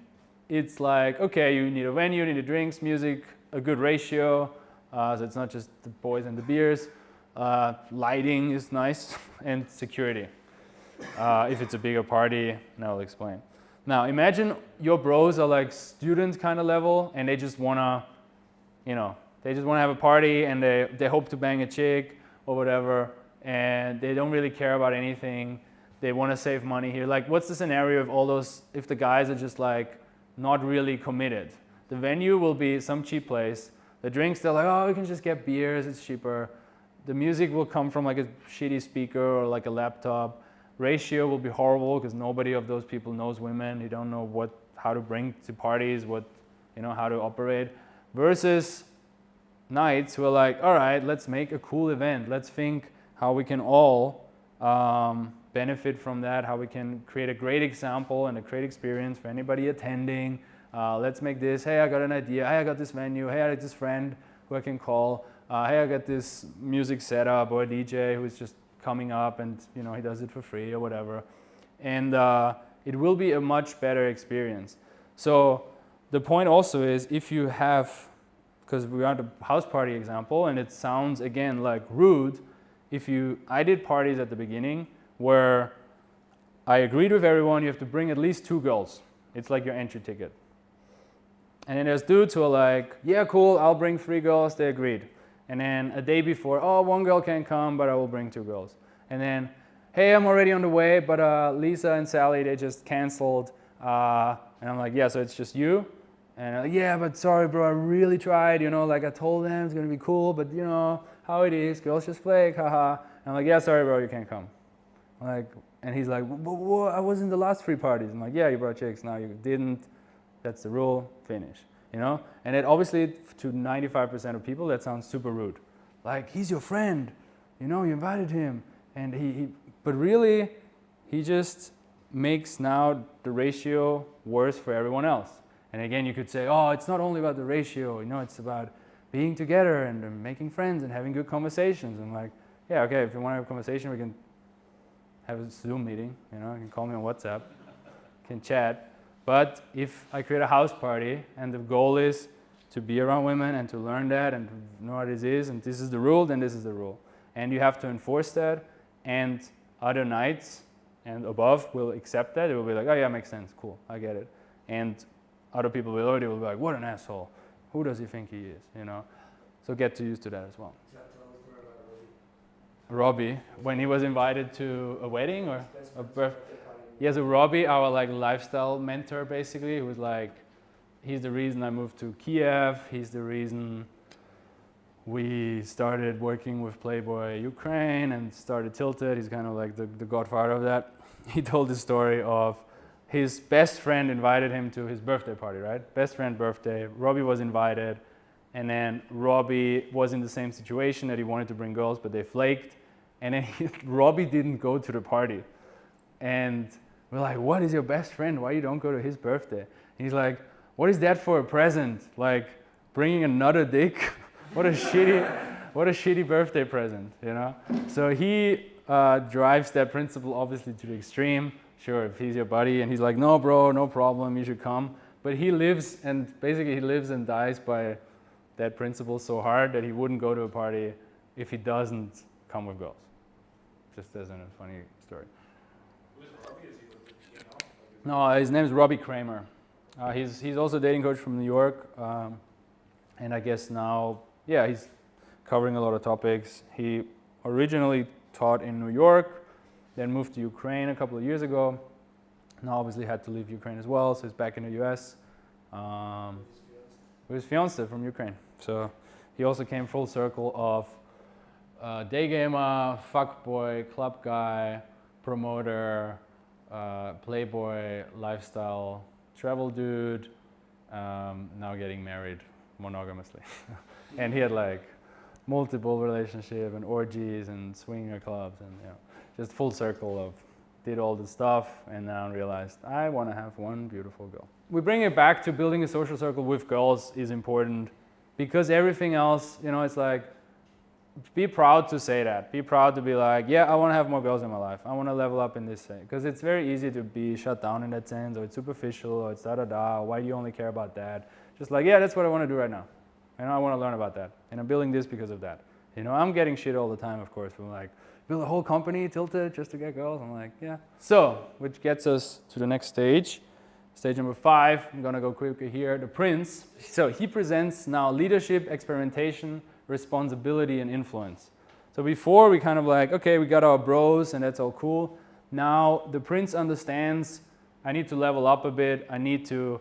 it's like, okay, you need a venue, you need drinks, music, a good ratio. So it's not just the boys and the beers. Lighting is nice, and security. If it's a bigger party, and I'll explain. Now imagine your bros are like student kind of level, and they just wanna, they just wanna have a party, and they hope to bang a chick or whatever, and they don't really care about anything. They wanna save money here. Like, what's the scenario of all those, if the guys are just like not really committed? The venue will be some cheap place. The drinks, they're like, oh, we can just get beers, it's cheaper. The music will come from like a shitty speaker or like a laptop. Ratio will be horrible because nobody of those people knows women. You don't know how to bring to parties, how to operate. Versus nights who are like, all right, let's make a cool event. Let's think how we can all benefit from that, how we can create a great example and a great experience for anybody attending. Let's make this, hey, I got an idea. Hey, I got this venue. Hey, I got this friend who I can call. Hey, I got this music setup, or a DJ who's just coming up, and he does it for free or whatever. And it will be a much better experience. So the point also is, if you have, because we are at a house party example, and it sounds again like rude, I did parties at the beginning where I agreed with everyone, you have to bring at least 2 girls. It's like your entry ticket. And then there's dudes who are like, yeah, cool, I'll bring 3 girls, they agreed. And then a day before, oh, 1 girl can't come, but I will bring 2 girls. And then, hey, I'm already on the way, but Lisa and Sally, they just canceled. And I'm like, yeah, so it's just you? And like, yeah, but sorry, bro, I really tried, like I told them it's gonna be cool, but how it is, girls just flake, haha. And I'm like, yeah, sorry, bro, you can't come. And he's like, well, I was in the last 3 parties. I'm like, yeah, you brought chicks, now you didn't. That's the rule, finish. And it obviously, to 95% of people, that sounds super rude. Like, he's your friend, you invited him. And but really, he just makes now the ratio worse for everyone else. And again, you could say, oh, it's not only about the ratio, it's about being together and making friends and having good conversations. And like, yeah, okay, if you want to have a conversation, we can have a Zoom meeting, you can call me on WhatsApp, can chat. But if I create a house party and the goal is to be around women and to learn that and to know what it is, and this is the rule, then this is the rule. And you have to enforce that, and other nights and above will accept that. It will be like, oh yeah, makes sense, cool, I get it. And other people will be like, what an asshole. Who does he think he is, So get used to that as well. Robbie, when he was invited to a wedding or a birthday. Yeah, so Robbie, our lifestyle mentor, basically, who was he's the reason I moved to Kiev. He's the reason we started working with Playboy Ukraine and started Tilted. He's kind of like the godfather of that. He told the story of his best friend invited him to his birthday party, right? Best friend birthday. Robbie was invited, and then Robbie was in the same situation that he wanted to bring girls, but they flaked. And then Robbie didn't go to the party. And we're like, what is your best friend? Why you don't go to his birthday? And he's like, what is that for a present? Like bringing another dick? What a shitty birthday present, So he drives that principle obviously to the extreme. Sure, if he's your buddy and he's like, no, bro, no problem, you should come. But he lives and dies by that principle so hard that he wouldn't go to a party if he doesn't come with girls. Just as a funny story. No, his name is Robbie Kramer. He's also a dating coach from New York, and I guess now, he's covering a lot of topics. He originally taught in New York, then moved to Ukraine a couple of years ago. Now obviously had to leave Ukraine as well, so he's back in the US with his fiance from Ukraine. So he also came full circle of day gamer, fuckboy, club guy, promoter, Playboy, lifestyle, travel dude, now getting married monogamously. And he had like multiple relationship and orgies and swinger clubs and just full circle of did all the stuff and now realized I want to have one beautiful girl. We bring it back to building a social circle with girls is important because everything else, it's like, be proud to say that. Be proud to be like, yeah, I want to have more girls in my life. I want to level up in this way. Because it's very easy to be shut down in that sense, or it's superficial, or it's da-da-da, why do you only care about that? Just like, yeah, that's what I want to do right now. I want to learn about that. And I'm building this because of that. I'm getting shit all the time, of course, from like, build a whole company tilted just to get girls. I'm like, yeah. So, which gets us to the next stage. Stage number 5, I'm going to go quickly here, the prince. So he presents now leadership, experimentation, responsibility, and influence. So before we kind of like, okay, we got our bros and that's all cool. Now the prince understands I need to level up a bit. I need to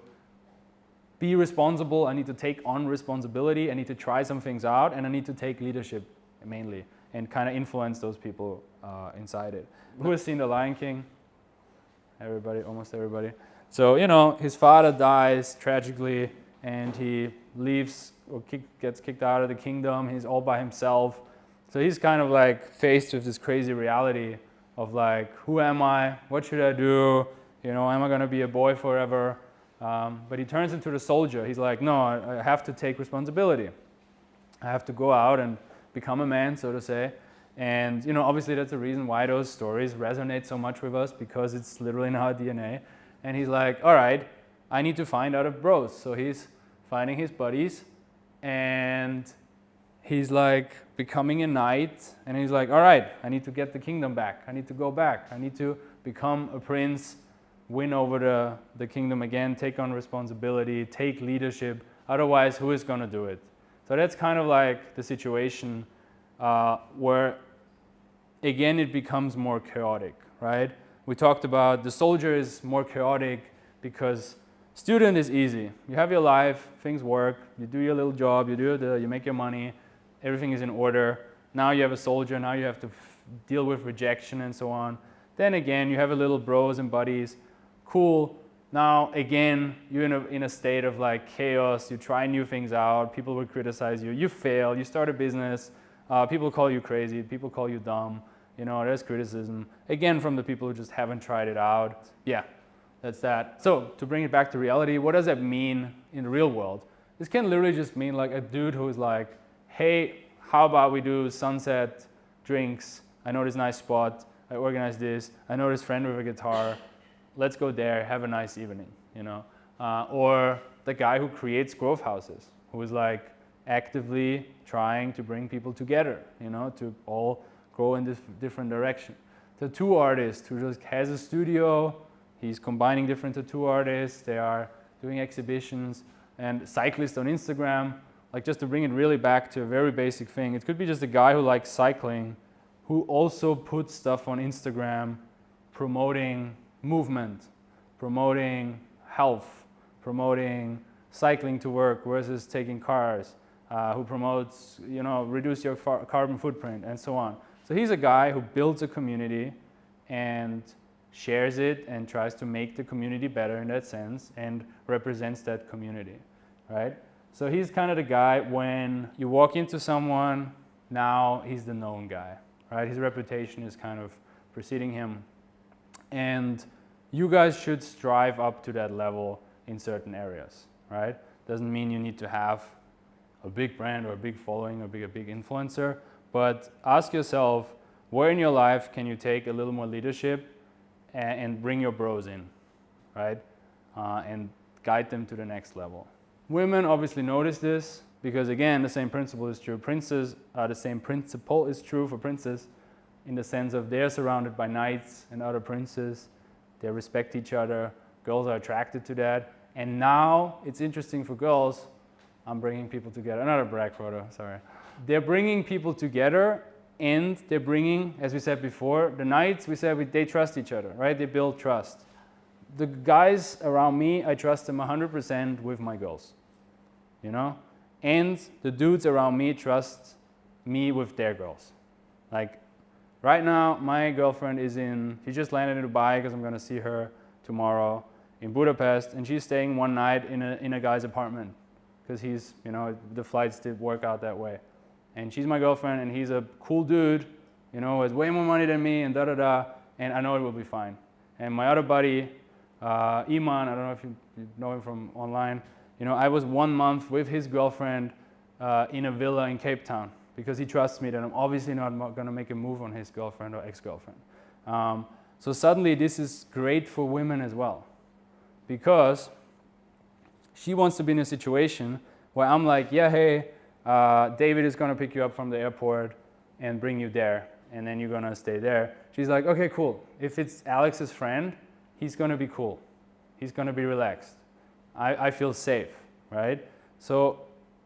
be responsible. I need to take on responsibility. I need to try some things out and I need to take leadership mainly and kind of influence those people inside it. Who has seen The Lion King? Everybody, almost everybody. So, his father dies tragically and he leaves or gets kicked out of the kingdom. He's all by himself. So he's kind of like faced with this crazy reality of like, who am I? What should I do? Am I going to be a boy forever? But he turns into the soldier. He's like, no, I have to take responsibility. I have to go out and become a man, so to say. And, obviously that's the reason why those stories resonate so much with us because it's literally in our DNA. And he's like, all right, I need to find other bros. So he's finding his buddies and he's like becoming a knight and he's like, all right, I need to get the kingdom back. I need to go back. I need to become a prince, win over the kingdom again, take on responsibility, take leadership. Otherwise, who is going to do it? So that's kind of like the situation where, again, it becomes more chaotic, right? We talked about the soldier is more chaotic because student is easy. You have your life, things work, you do your little job, you make your money, everything is in order. Now you have a soldier, now you have to deal with rejection and so on. Then again, you have a little bros and buddies. Cool. Now again, you're in a state of like chaos. You try new things out. People will criticize you. You fail. You start a business. People call you crazy. People call you dumb. There's criticism. Again, from the people who just haven't tried it out. Yeah, that's that. So to bring it back to reality, what does that mean in the real world? This can literally just mean like a dude who's like, hey, how about we do sunset drinks? I know this nice spot. I organize this. I know this friend with a guitar. Let's go there, have a nice evening, Or the guy who creates growth houses, who is like actively trying to bring people together, to all grow in this different direction. Tattoo artist who just has a studio, he's combining different tattoo artists, they are doing exhibitions, and cyclist on Instagram, like just to bring it really back to a very basic thing. It could be just a guy who likes cycling, who also puts stuff on Instagram, promoting movement, promoting health, promoting cycling to work versus taking cars, who promotes, reduce your carbon footprint and so on. So he's a guy who builds a community and shares it and tries to make the community better in that sense and represents that community, right? So he's kind of the guy when you walk into someone, now he's the known guy, right? His reputation is kind of preceding him. And you guys should strive up to that level in certain areas, right? Doesn't mean you need to have a big brand or a big following or be a big influencer, but ask yourself, where in your life can you take a little more leadership and bring your bros in, right? And guide them to the next level. Women obviously notice this because, again, the same principle is true. The same principle is true for princes in the sense of they're surrounded by knights and other princes. They respect each other. Girls are attracted to that. And now it's interesting for girls. I'm bringing people together. Another brag photo, sorry. They're bringing people together and they're bringing, as we said before, the knights, we said they trust each other, right? They build trust. The guys around me, I trust them 100% with my girls, And the dudes around me trust me with their girls. Like right now, my girlfriend she just landed in Dubai because I'm going to see her tomorrow in Budapest, and she's staying one night in a guy's apartment. because he's, you know, the flights did work out that way. And she's my girlfriend, and he's a cool dude, you know, has way more money than me, and da-da-da, and I know it will be fine. And my other buddy, Iman, I don't know if you know him from online, you know, I was 1 month with his girlfriend in a villa in Cape Town, because he trusts me that I'm obviously not going to make a move on his girlfriend or ex-girlfriend. So suddenly this is great for women as well, because she wants to be in a situation where I'm like, yeah, hey, David is going to pick you up from the airport and bring you there, and then you're going to stay there. She's like, okay, cool. If it's Alex's friend, he's going to be cool. He's going to be relaxed. I feel safe, right? So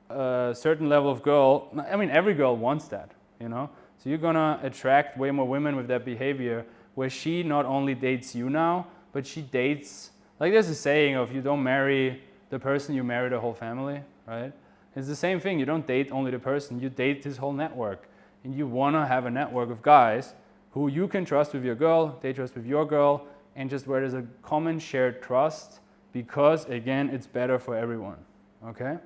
a certain level of girl, I mean, every girl wants that, you know? So you're going to attract way more women with that behavior, where she not only dates you now, but she dates, like there's a saying of you don't marry the person, you marry the whole family, right? It's the same thing. You don't date only the person, you date this whole network. And you want to have a network of guys who you can trust with your girl, they trust with your girl, and just where there's a common shared trust, because again, it's better for everyone, okay?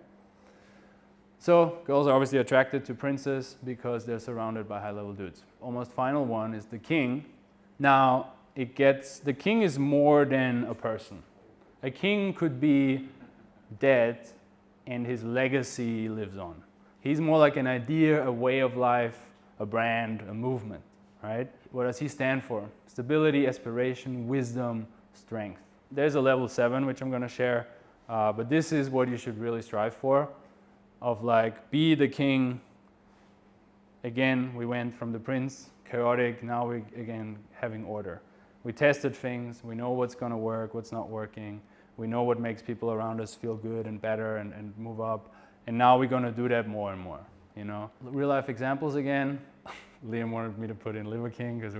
So girls are obviously attracted to princes because they're surrounded by high-level dudes. Almost final one is the king. Now, the king is more than a person. A king could be dead and his legacy lives on. He's more like an idea, a way of life, a brand, a movement, right? What does he stand for? Stability, aspiration, wisdom, strength. There's a level 7, which I'm going to share, but this is what you should really strive for, of like, be the king. Again, we went from the prince, chaotic, now we're again having order. We tested things, we know what's going to work, what's not working. We know what makes people around us feel good and better and move up. And now we're going to do that more and more, you know. Real life examples again. Liam wanted me to put in Liver King because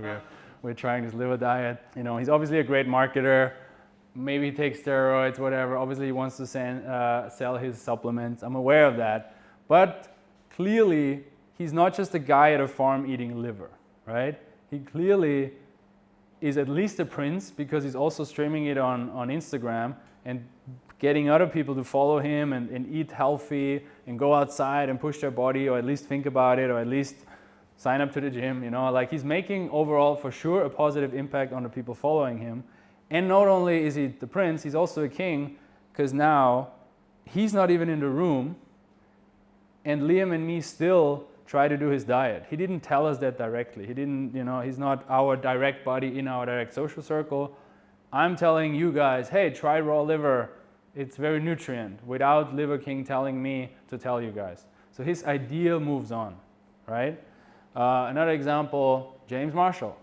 we're trying this liver diet. You know, he's obviously a great marketer. Maybe he takes steroids, whatever. Obviously he wants to sell his supplements. I'm aware of that. But clearly he's not just a guy at a farm eating liver, right? He clearly is at least a prince, because he's also streaming it on Instagram and getting other people to follow him and eat healthy and go outside and push their body, or at least think about it, or at least sign up to the gym, you know. Like, he's making overall for sure a positive impact on the people following him. And not only is he the prince, he's also a king, because now he's not even in the room, and Liam and me still try to do his diet. He didn't tell us that directly. He didn't, you know, he's not our direct buddy in our direct social circle. I'm telling you guys, hey, try raw liver. It's very nutrient, without Liver King telling me to tell you guys. So his idea moves on, right? Another example, James Marshall.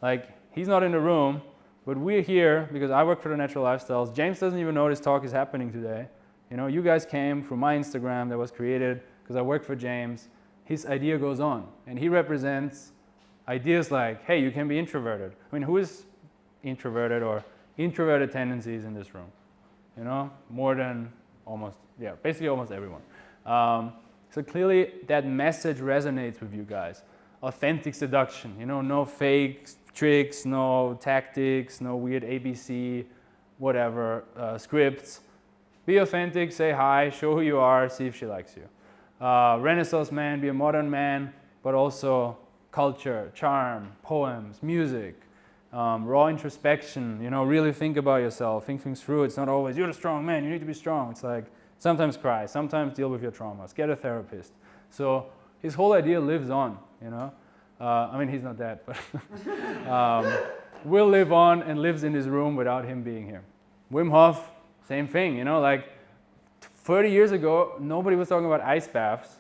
Like, he's not in the room, but we're here because I work for the Natural Lifestyles. James doesn't even know this talk is happening today. You know, you guys came from my Instagram that was created because I work for James. His idea goes on, and he represents ideas like, hey, you can be introverted. I mean, who is introverted or introverted tendencies in this room? You know, more than basically almost everyone. So clearly that message resonates with you guys. Authentic seduction, you know, no fake tricks, no tactics, no weird ABC, whatever, scripts. Be authentic, say hi, show who you are, see if she likes you. Renaissance man, be a modern man, but also culture, charm, poems, music, raw introspection, you know, really think about yourself, think things through. It's not always, you're the strong man, you need to be strong. It's like, sometimes cry, sometimes deal with your traumas, get a therapist. So his whole idea lives on, you know. I mean, he's not dead, but will live on and lives in his room without him being here. Wim Hof, same thing, you know, like 30 years ago, nobody was talking about ice baths,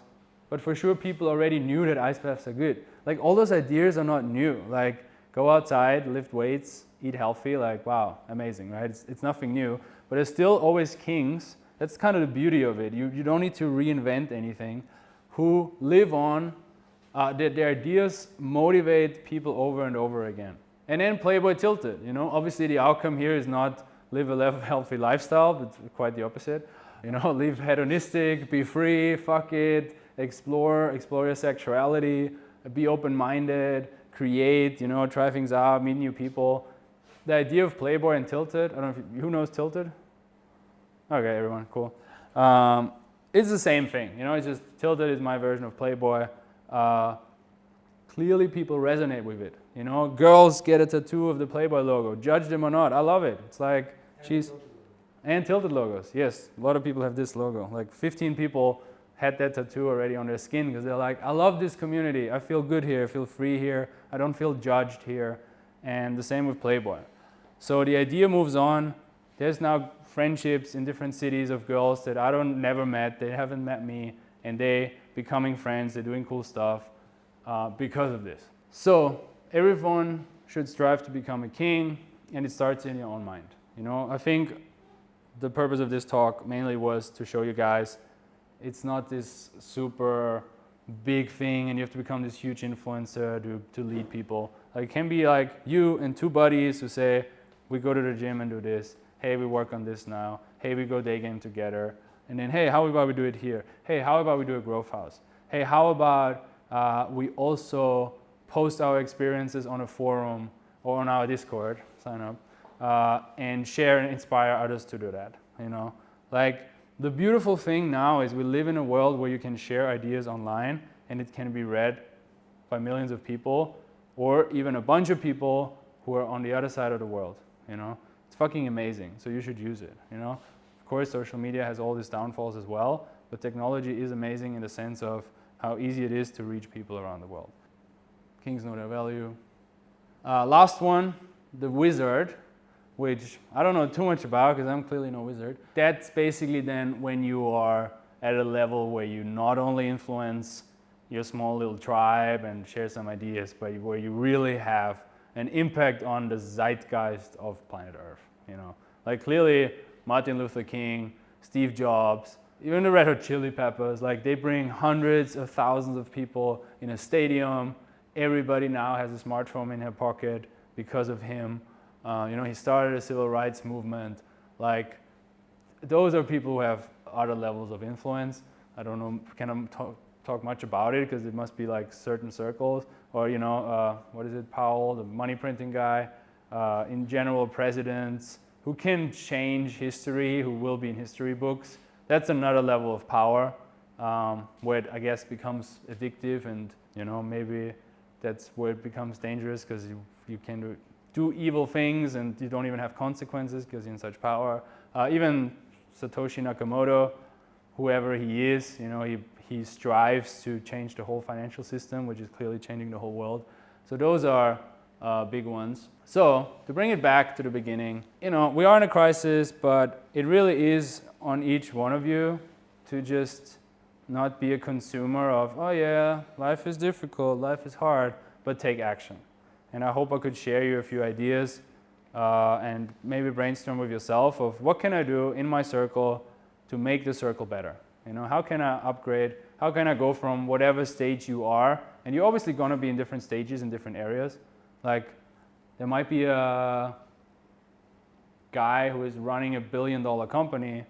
but for sure people already knew that ice baths are good. Like, all those ideas are not new. Like, go outside, lift weights, eat healthy, like, wow, amazing, right? It's nothing new, but there's still always kings. That's kind of the beauty of it. You don't need to reinvent anything, who live on, their ideas motivate people over and over again. And then Playboy tilted, you know. Obviously the outcome here is not live a healthy lifestyle, but quite the opposite. You know, live hedonistic, be free, fuck it, explore your sexuality, be open-minded, create, you know, try things out, meet new people. The idea of Playboy and Tilted, I don't know who knows Tilted? Okay, everyone, cool. it's the same thing, you know, it's just Tilted is my version of Playboy. Clearly people resonate with it, you know, girls get a tattoo of the Playboy logo, judge them or not, I love it. It's like, and Tilted logos, yes, a lot of people have this logo, like 15 people had that tattoo already on their skin because they're like, I love this community, I feel good here, I feel free here, I don't feel judged here, and the same with Playboy. So the idea moves on. There's now friendships in different cities of girls that I never met, they haven't met me, and they becoming friends, they're doing cool stuff because of this. So everyone should strive to become a king, and it starts in your own mind. You know, I think the purpose of this talk mainly was to show you guys it's not this super big thing and you have to become this huge influencer to lead people. Like, it can be like you and two buddies who say, we go to the gym and do this. Hey, we work on this now. Hey, we go day game together. And then, hey, how about we do it here? Hey, how about we do a growth house? Hey, how about we also post our experiences on a forum or on our Discord, sign up, and share and inspire others to do that, you know? Like, the beautiful thing now is we live in a world where you can share ideas online and it can be read by millions of people or even a bunch of people who are on the other side of the world, you know? It's fucking amazing, so you should use it, you know? Of course, social media has all these downfalls as well, but technology is amazing in the sense of how easy it is to reach people around the world. Kings know their value. Last one, the wizard, which I don't know too much about because I'm clearly no wizard. That's basically then when you are at a level where you not only influence your small little tribe and share some ideas, but where you really have an impact on the zeitgeist of planet Earth, you know. Like, clearly Martin Luther King, Steve Jobs, even the Red Hot Chili Peppers, like, they bring hundreds of thousands of people in a stadium. Everybody now has a smartphone in their pocket because of him. You know, he started a civil rights movement. Like, those are people who have other levels of influence. I don't know, can I talk much about it because it must be like certain circles, or, you know, what is it, Powell, the money printing guy, in general, presidents who can change history, who will be in history books. That's another level of power where it, I guess, becomes addictive, and, you know, maybe that's where it becomes dangerous because you can do evil things and you don't even have consequences because you're in such power. Even Satoshi Nakamoto, whoever he is, you know, he strives to change the whole financial system, which is clearly changing the whole world. So those are big ones. So to bring it back to the beginning, you know, we are in a crisis, but it really is on each one of you to just not be a consumer of, oh yeah, life is difficult, life is hard, but take action. And I hope I could share you a few ideas and maybe brainstorm with yourself of what can I do in my circle to make the circle better? You know, how can I upgrade? How can I go from whatever stage you are? And you're obviously going to be in different stages in different areas. Like, there might be a guy who is running $1 billion company,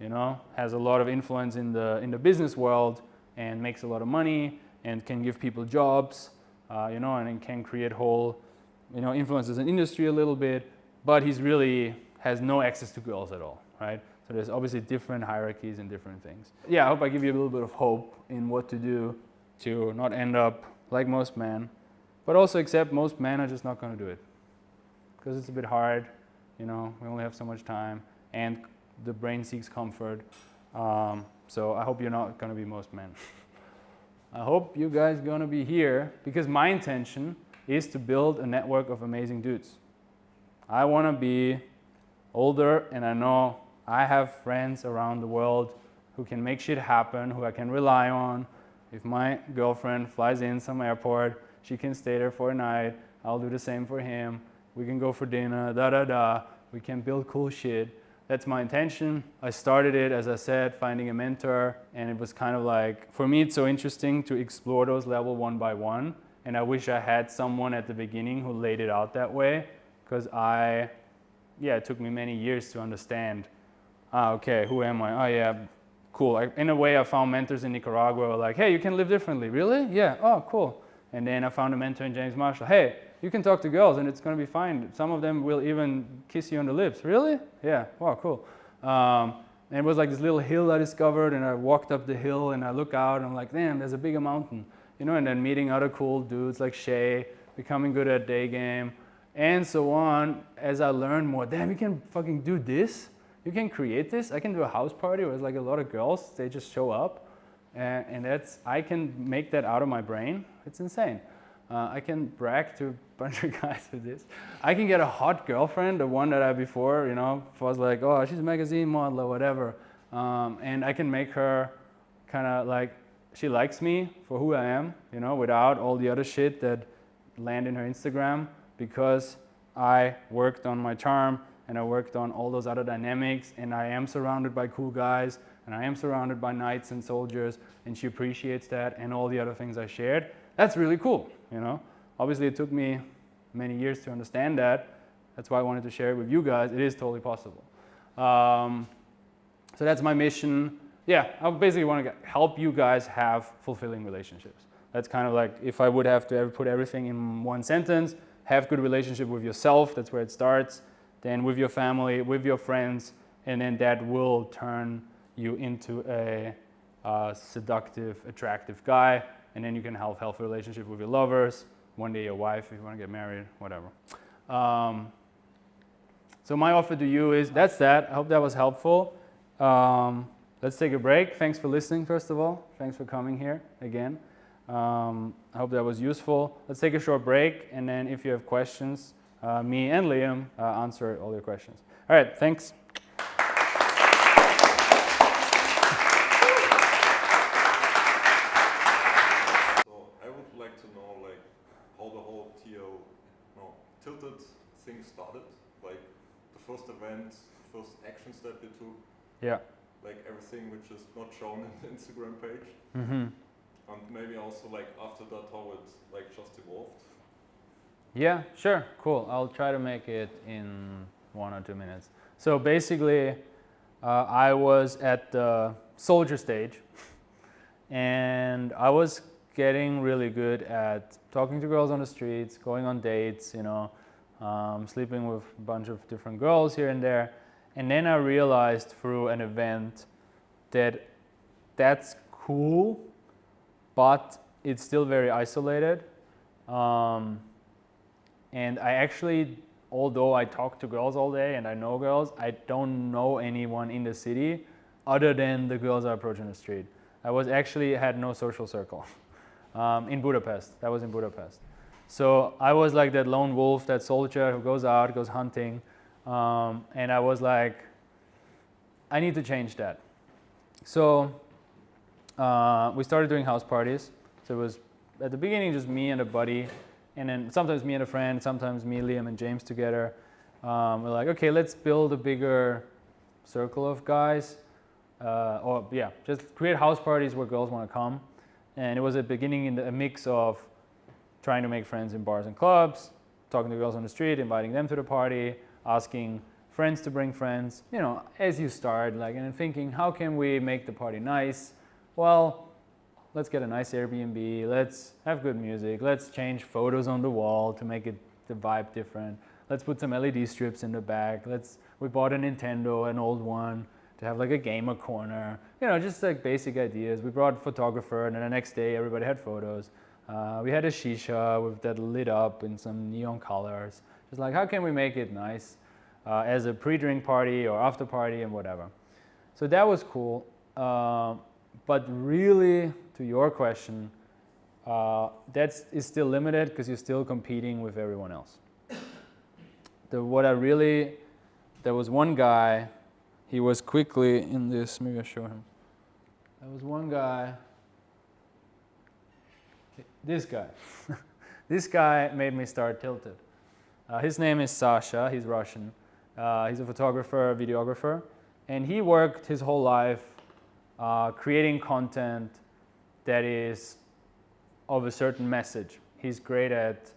you know, has a lot of influence in the business world and makes a lot of money and can give people jobs, you know, and can create whole, you know, influences an industry a little bit, but he's really has no access to girls at all, right? So there's obviously different hierarchies and different things. Yeah, I hope I give you a little bit of hope in what to do to not end up like most men, but also accept most men are just not going to do it because it's a bit hard, you know, we only have so much time and the brain seeks comfort. So I hope you're not going to be most men. I hope you guys are going to be here because my intention is to build a network of amazing dudes. I want to be older, and I know I have friends around the world who can make shit happen, who I can rely on. If my girlfriend flies in some airport, she can stay there for a night. I'll do the same for him. We can go for dinner, We can build cool shit. That's my intention. I started it, as I said, finding a mentor, and it was kind of like, for me, it's so interesting to explore those levels one by one, and I wish I had someone at the beginning who laid it out that way, because it took me many years to understand, okay, who am I? Oh yeah, cool. In a way, I found mentors in Nicaragua who were like, hey, you can live differently. Really? Yeah, oh, cool. And then I found a mentor in James Marshall. Hey, you can talk to girls and it's going to be fine. Some of them will even kiss you on the lips. Really? Yeah, wow, cool. And it was like this little hill I discovered, and I walked up the hill and I look out and I'm like, damn, there's a bigger mountain. You know, and then meeting other cool dudes like Shay, becoming good at day game, and so on. As I learned more, damn, you can fucking do this. You can create this. I can do a house party where it's like a lot of girls, they just show up. And I can make that out of my brain. It's insane. I can brag to a bunch of guys with this. I can get a hot girlfriend, the one that I before, you know, was like, oh, she's a magazine model or whatever. And I can make her kind of like, she likes me for who I am, you know, without all the other shit that land in her Instagram, because I worked on my charm and I worked on all those other dynamics, and I am surrounded by cool guys, and I am surrounded by knights and soldiers, and she appreciates that and all the other things I shared. That's really cool, you know. Obviously it took me many years to understand that. That's why I wanted to share it with you guys. It is totally possible. So that's my mission. Yeah, I basically want to help you guys have fulfilling relationships. That's kind of like, if I would have to ever put everything in one sentence, have good relationship with yourself, that's where it starts, then with your family, with your friends, and then that will turn you into a seductive, attractive guy, and then you can have healthy relationship with your lovers, one day your wife if you want to get married, whatever. So my offer to you is, that's that. I hope that was helpful. Let's take a break. Thanks for listening, first of all. Thanks for coming here again. I hope that was useful. Let's take a short break, and then if you have questions, me and Liam answer all your questions. All right, thanks. So I would like to know, like, how the whole tilted thing started. Like the first event, first action step you took. Yeah. Like everything which is not shown in the Instagram page. Mm-hmm. And maybe also like after that how it like just evolved. Yeah, sure, cool. I'll try to make it in 1 or 2 minutes. So basically, I was at the soldier stage, and I was getting really good at talking to girls on the streets, going on dates, you know, sleeping with a bunch of different girls here and there. And then I realized through an event that that's cool, but it's still very isolated. And I actually, although I talk to girls all day and I know girls, I don't know anyone in the city other than the girls I approach in the street. I was actually had no social circle in Budapest. That was in Budapest. So I was like that lone wolf, that soldier who goes out, goes hunting. And I was like, I need to change that. So we started doing house parties. So it was at the beginning just me and a buddy, and then sometimes me and a friend, sometimes me, Liam, and James together. We're like, okay, let's build a bigger circle of guys. Just create house parties where girls want to come. And it was at the beginning a mix of trying to make friends in bars and clubs, talking to girls on the street, inviting them to the party, asking friends to bring friends, you know, as you start, like, and thinking, how can we make the party nice? Well, let's get a nice Airbnb, let's have good music, let's change photos on the wall to make it the vibe different. Let's put some LED strips in the back. We bought a Nintendo, an old one, to have like a gamer corner, you know, just like basic ideas. We brought a photographer, and then the next day everybody had photos. We had a shisha with that lit up in some neon colors. Just like, how can we make it nice as a pre-drink party or after party and whatever. So that was cool. But really, to your question, that is still limited because you're still competing with everyone else. There was one guy, he was quickly in this, maybe I'll show him. There was one guy, this guy. This guy made me start Tilted. His name is Sasha, he's Russian. He's a photographer, a videographer, and he worked his whole life creating content that is of a certain message. He's great at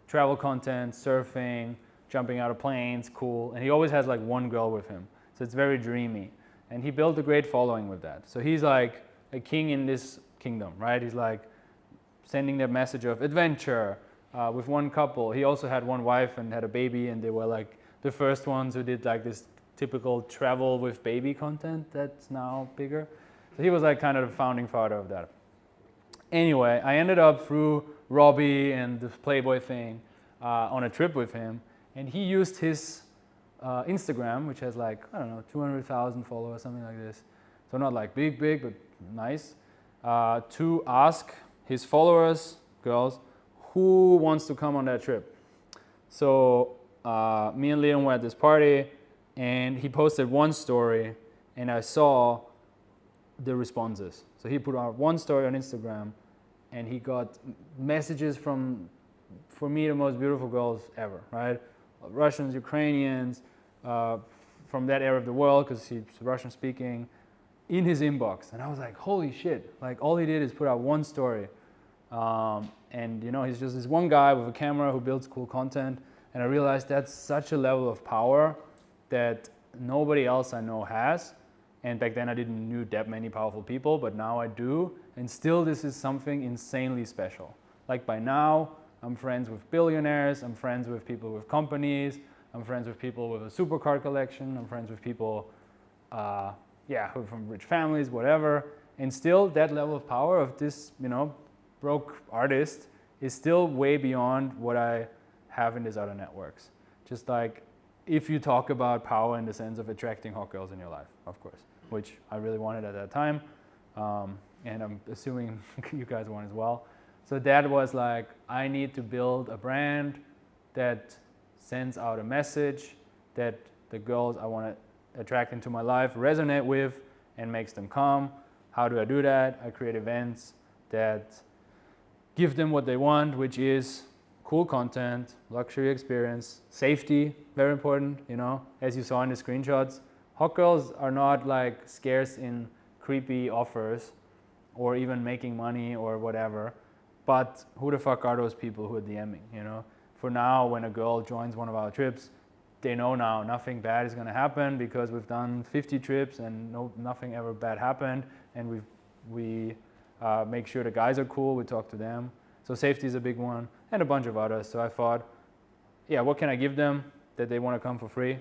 travel content, surfing, jumping out of planes, cool, and he always has like one girl with him. So it's very dreamy. And he built a great following with that. So he's like a king in this kingdom, right? He's like sending that message of adventure with one couple. He also had one wife and had a baby, and they were like the first ones who did like this typical travel with baby content that's now bigger. So he was like kind of the founding father of that. Anyway, I ended up through Robbie and the Playboy thing on a trip with him, and he used his Instagram, which has like, I don't know, 200,000 followers, something like this. So not like big, but nice, to ask his followers, girls, who wants to come on that trip. So me and Leon were at this party, and he posted one story, and I saw the responses. So he put out one story on Instagram, and he got messages from, for me, the most beautiful girls ever, right? Russians, Ukrainians, from that area of the world, because he's Russian speaking, in his inbox. And I was like, holy shit, like all he did is put out one story. And you know, he's just this one guy with a camera who builds cool content. And I realized that's such a level of power that nobody else I know has. And back then I didn't knew that many powerful people, but now I do. And still this is something insanely special. Like by now, I'm friends with billionaires, I'm friends with people with companies, I'm friends with people with a supercar collection, I'm friends with people who are from rich families, whatever. And still that level of power of this, you know, broke artist is still way beyond what I have in these other networks. Just like if you talk about power in the sense of attracting hot girls in your life, of course, which I really wanted at that time. And I'm assuming you guys want as well. So that was like, I need to build a brand that sends out a message that the girls I want to attract into my life resonate with and makes them come. How do I do that? I create events that give them what they want, which is cool content, luxury experience, safety, very important, you know, as you saw in the screenshots. Hot girls are not like scarce in creepy offers or even making money or whatever, but who the fuck are those people who are DMing, you know? For now, when a girl joins one of our trips, they know now nothing bad is gonna happen because we've done 50 trips and nothing ever bad happened, and we make sure the guys are cool, we talk to them. So safety is a big one, and a bunch of others. So I thought, yeah, what can I give them that they wanna come for free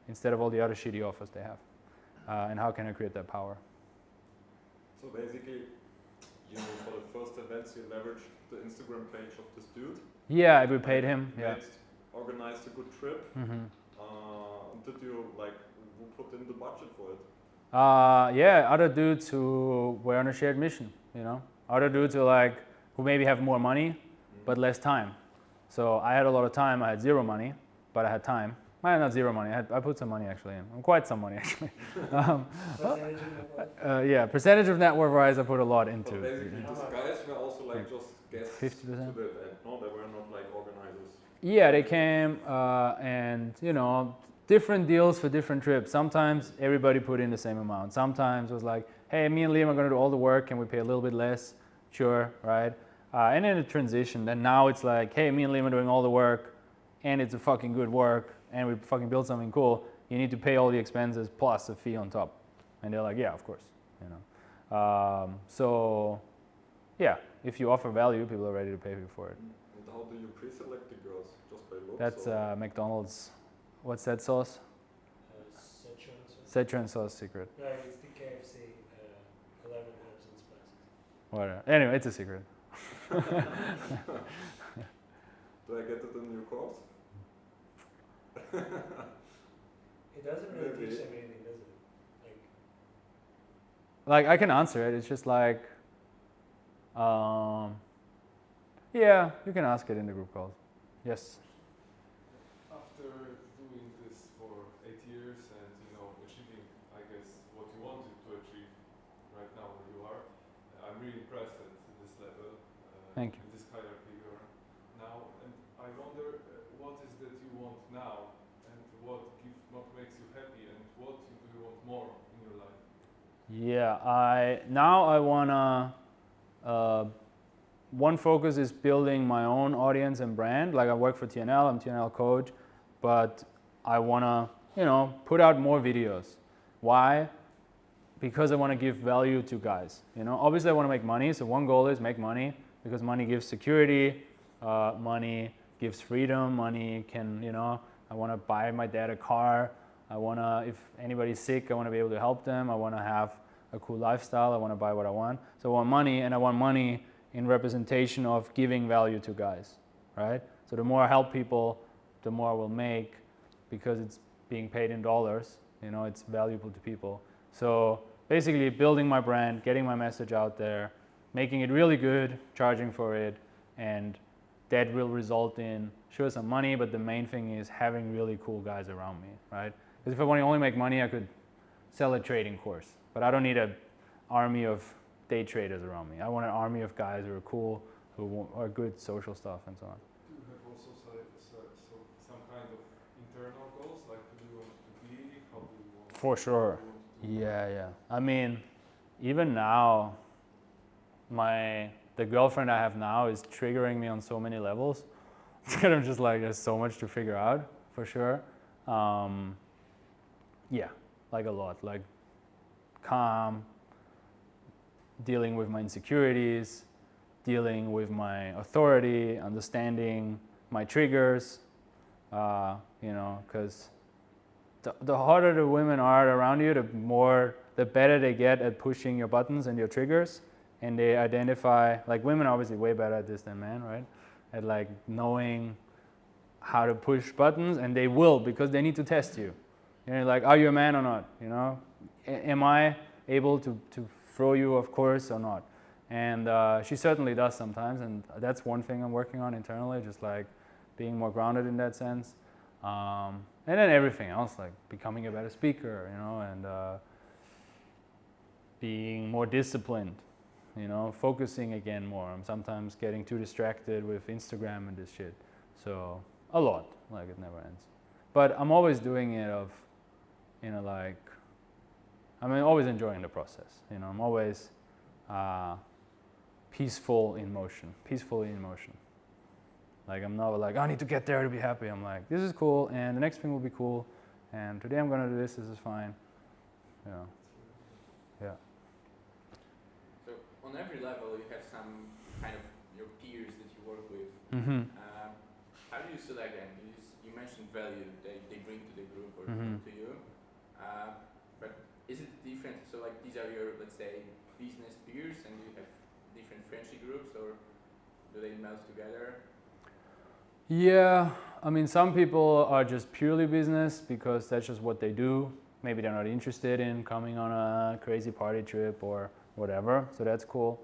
instead of all the other shitty offers they have? And how can I create that power? So basically, you know, for the first events, you leveraged the Instagram page of this dude. Yeah, we paid him. Yeah. Organized a good trip. Mm-hmm. Did you like who put in the budget for it? Yeah, other dudes who were on a shared mission. You know, other dudes who maybe have more money, but less time. So I had a lot of time. I had zero money, but I had time. I had not zero money. I put some money actually in. Quite some money actually. Yeah, percentage of net worth wise, I put a lot into. So basically, these guys were also like just guests 50%. to the event. No, they were not like organizers. Yeah, they came and you know, different deals for different trips. Sometimes everybody put in the same amount. Sometimes it was like, hey, me and Liam are going to do all the work. Can we pay a little bit less? Sure, right? And then the transition. Then now it's like, hey, me and Liam are doing all the work, and it's a fucking good work, and we fucking build something cool. You need to pay all the expenses plus a fee on top. And they're like, yeah, of course. You know. So, yeah, if you offer value, people are ready to pay you for it. And how do you pre-select the girls? Just by looks? That's McDonald's. What's that sauce? Szechuan sauce secret. No, it's the KFC 11 herbs and spices. Whatever. Anyway, it's a secret. Do I get it in your course? It doesn't really teach them anything, does it? Like I can answer it. It's just like, yeah, you can ask it in the group calls. Yes. After doing this for 8 years and you know achieving, I guess, what you wanted to achieve right now where you are, I'm really impressed at this level. Thank you. In this hierarchy you are now, and I wonder what is that you want now, and what makes you happy, and what do you want more in your life? Yeah, I wanna. One focus is building my own audience and brand. Like I work for TNL, I'm TNL coach, but I wanna, you know, put out more videos. Why? Because I wanna give value to guys. You know, obviously I wanna make money. So one goal is make money because money gives security, money gives freedom, money can, you know, I wanna buy my dad a car. I wanna, if anybody's sick, I wanna be able to help them. I wanna have a cool lifestyle. I wanna buy what I want. So I want money, and I want money in representation of giving value to guys, right? So the more I help people, the more I will make, because it's being paid in dollars, you know, it's valuable to people. So basically building my brand, getting my message out there, making it really good, charging for it, and that will result in, sure, some money, but the main thing is having really cool guys around me, right? Because if I want to only make money, I could sell a trading course, but I don't need an army of day traders around me. I want an army of guys who are cool, who are good social stuff and so on. Do you have also some kind of internal goals, like who do you want to be, how do you want For sure. Yeah. I mean, even now, the girlfriend I have now is triggering me on so many levels. It's kind of just like there's so much to figure out, for sure. Yeah, like a lot, like calm, dealing with my insecurities, dealing with my authority, understanding my triggers, you know, because the harder the women are around you, the better they get at pushing your buttons and your triggers, and they identify, like women are obviously way better at this than men, right? At like knowing how to push buttons, and they will, because they need to test you. You know, like, are you a man or not? You know, am I able to throw you off course or not? And she certainly does sometimes, and that's one thing I'm working on internally, just like being more grounded in that sense. And then everything else, like becoming a better speaker, you know, and being more disciplined, you know, focusing again more. I'm sometimes getting too distracted with Instagram and this shit. So a lot, like it never ends. But I'm always doing it always enjoying the process. You know, I'm always peacefully in motion. Like I'm not like, I need to get there to be happy. I'm like, this is cool, and the next thing will be cool, and today I'm gonna do this is fine. You know. Yeah. So on every level you have some kind of your peers that you work with. Mm-hmm. How do you select them? You mentioned value they bring to the group or Mm-hmm. to you. But is it different? So like these are your, let's say, business peers, and you have different friendship groups, or do they meld together? Yeah, I mean, some people are just purely business because that's just what they do. Maybe they're not interested in coming on a crazy party trip or whatever, so that's cool.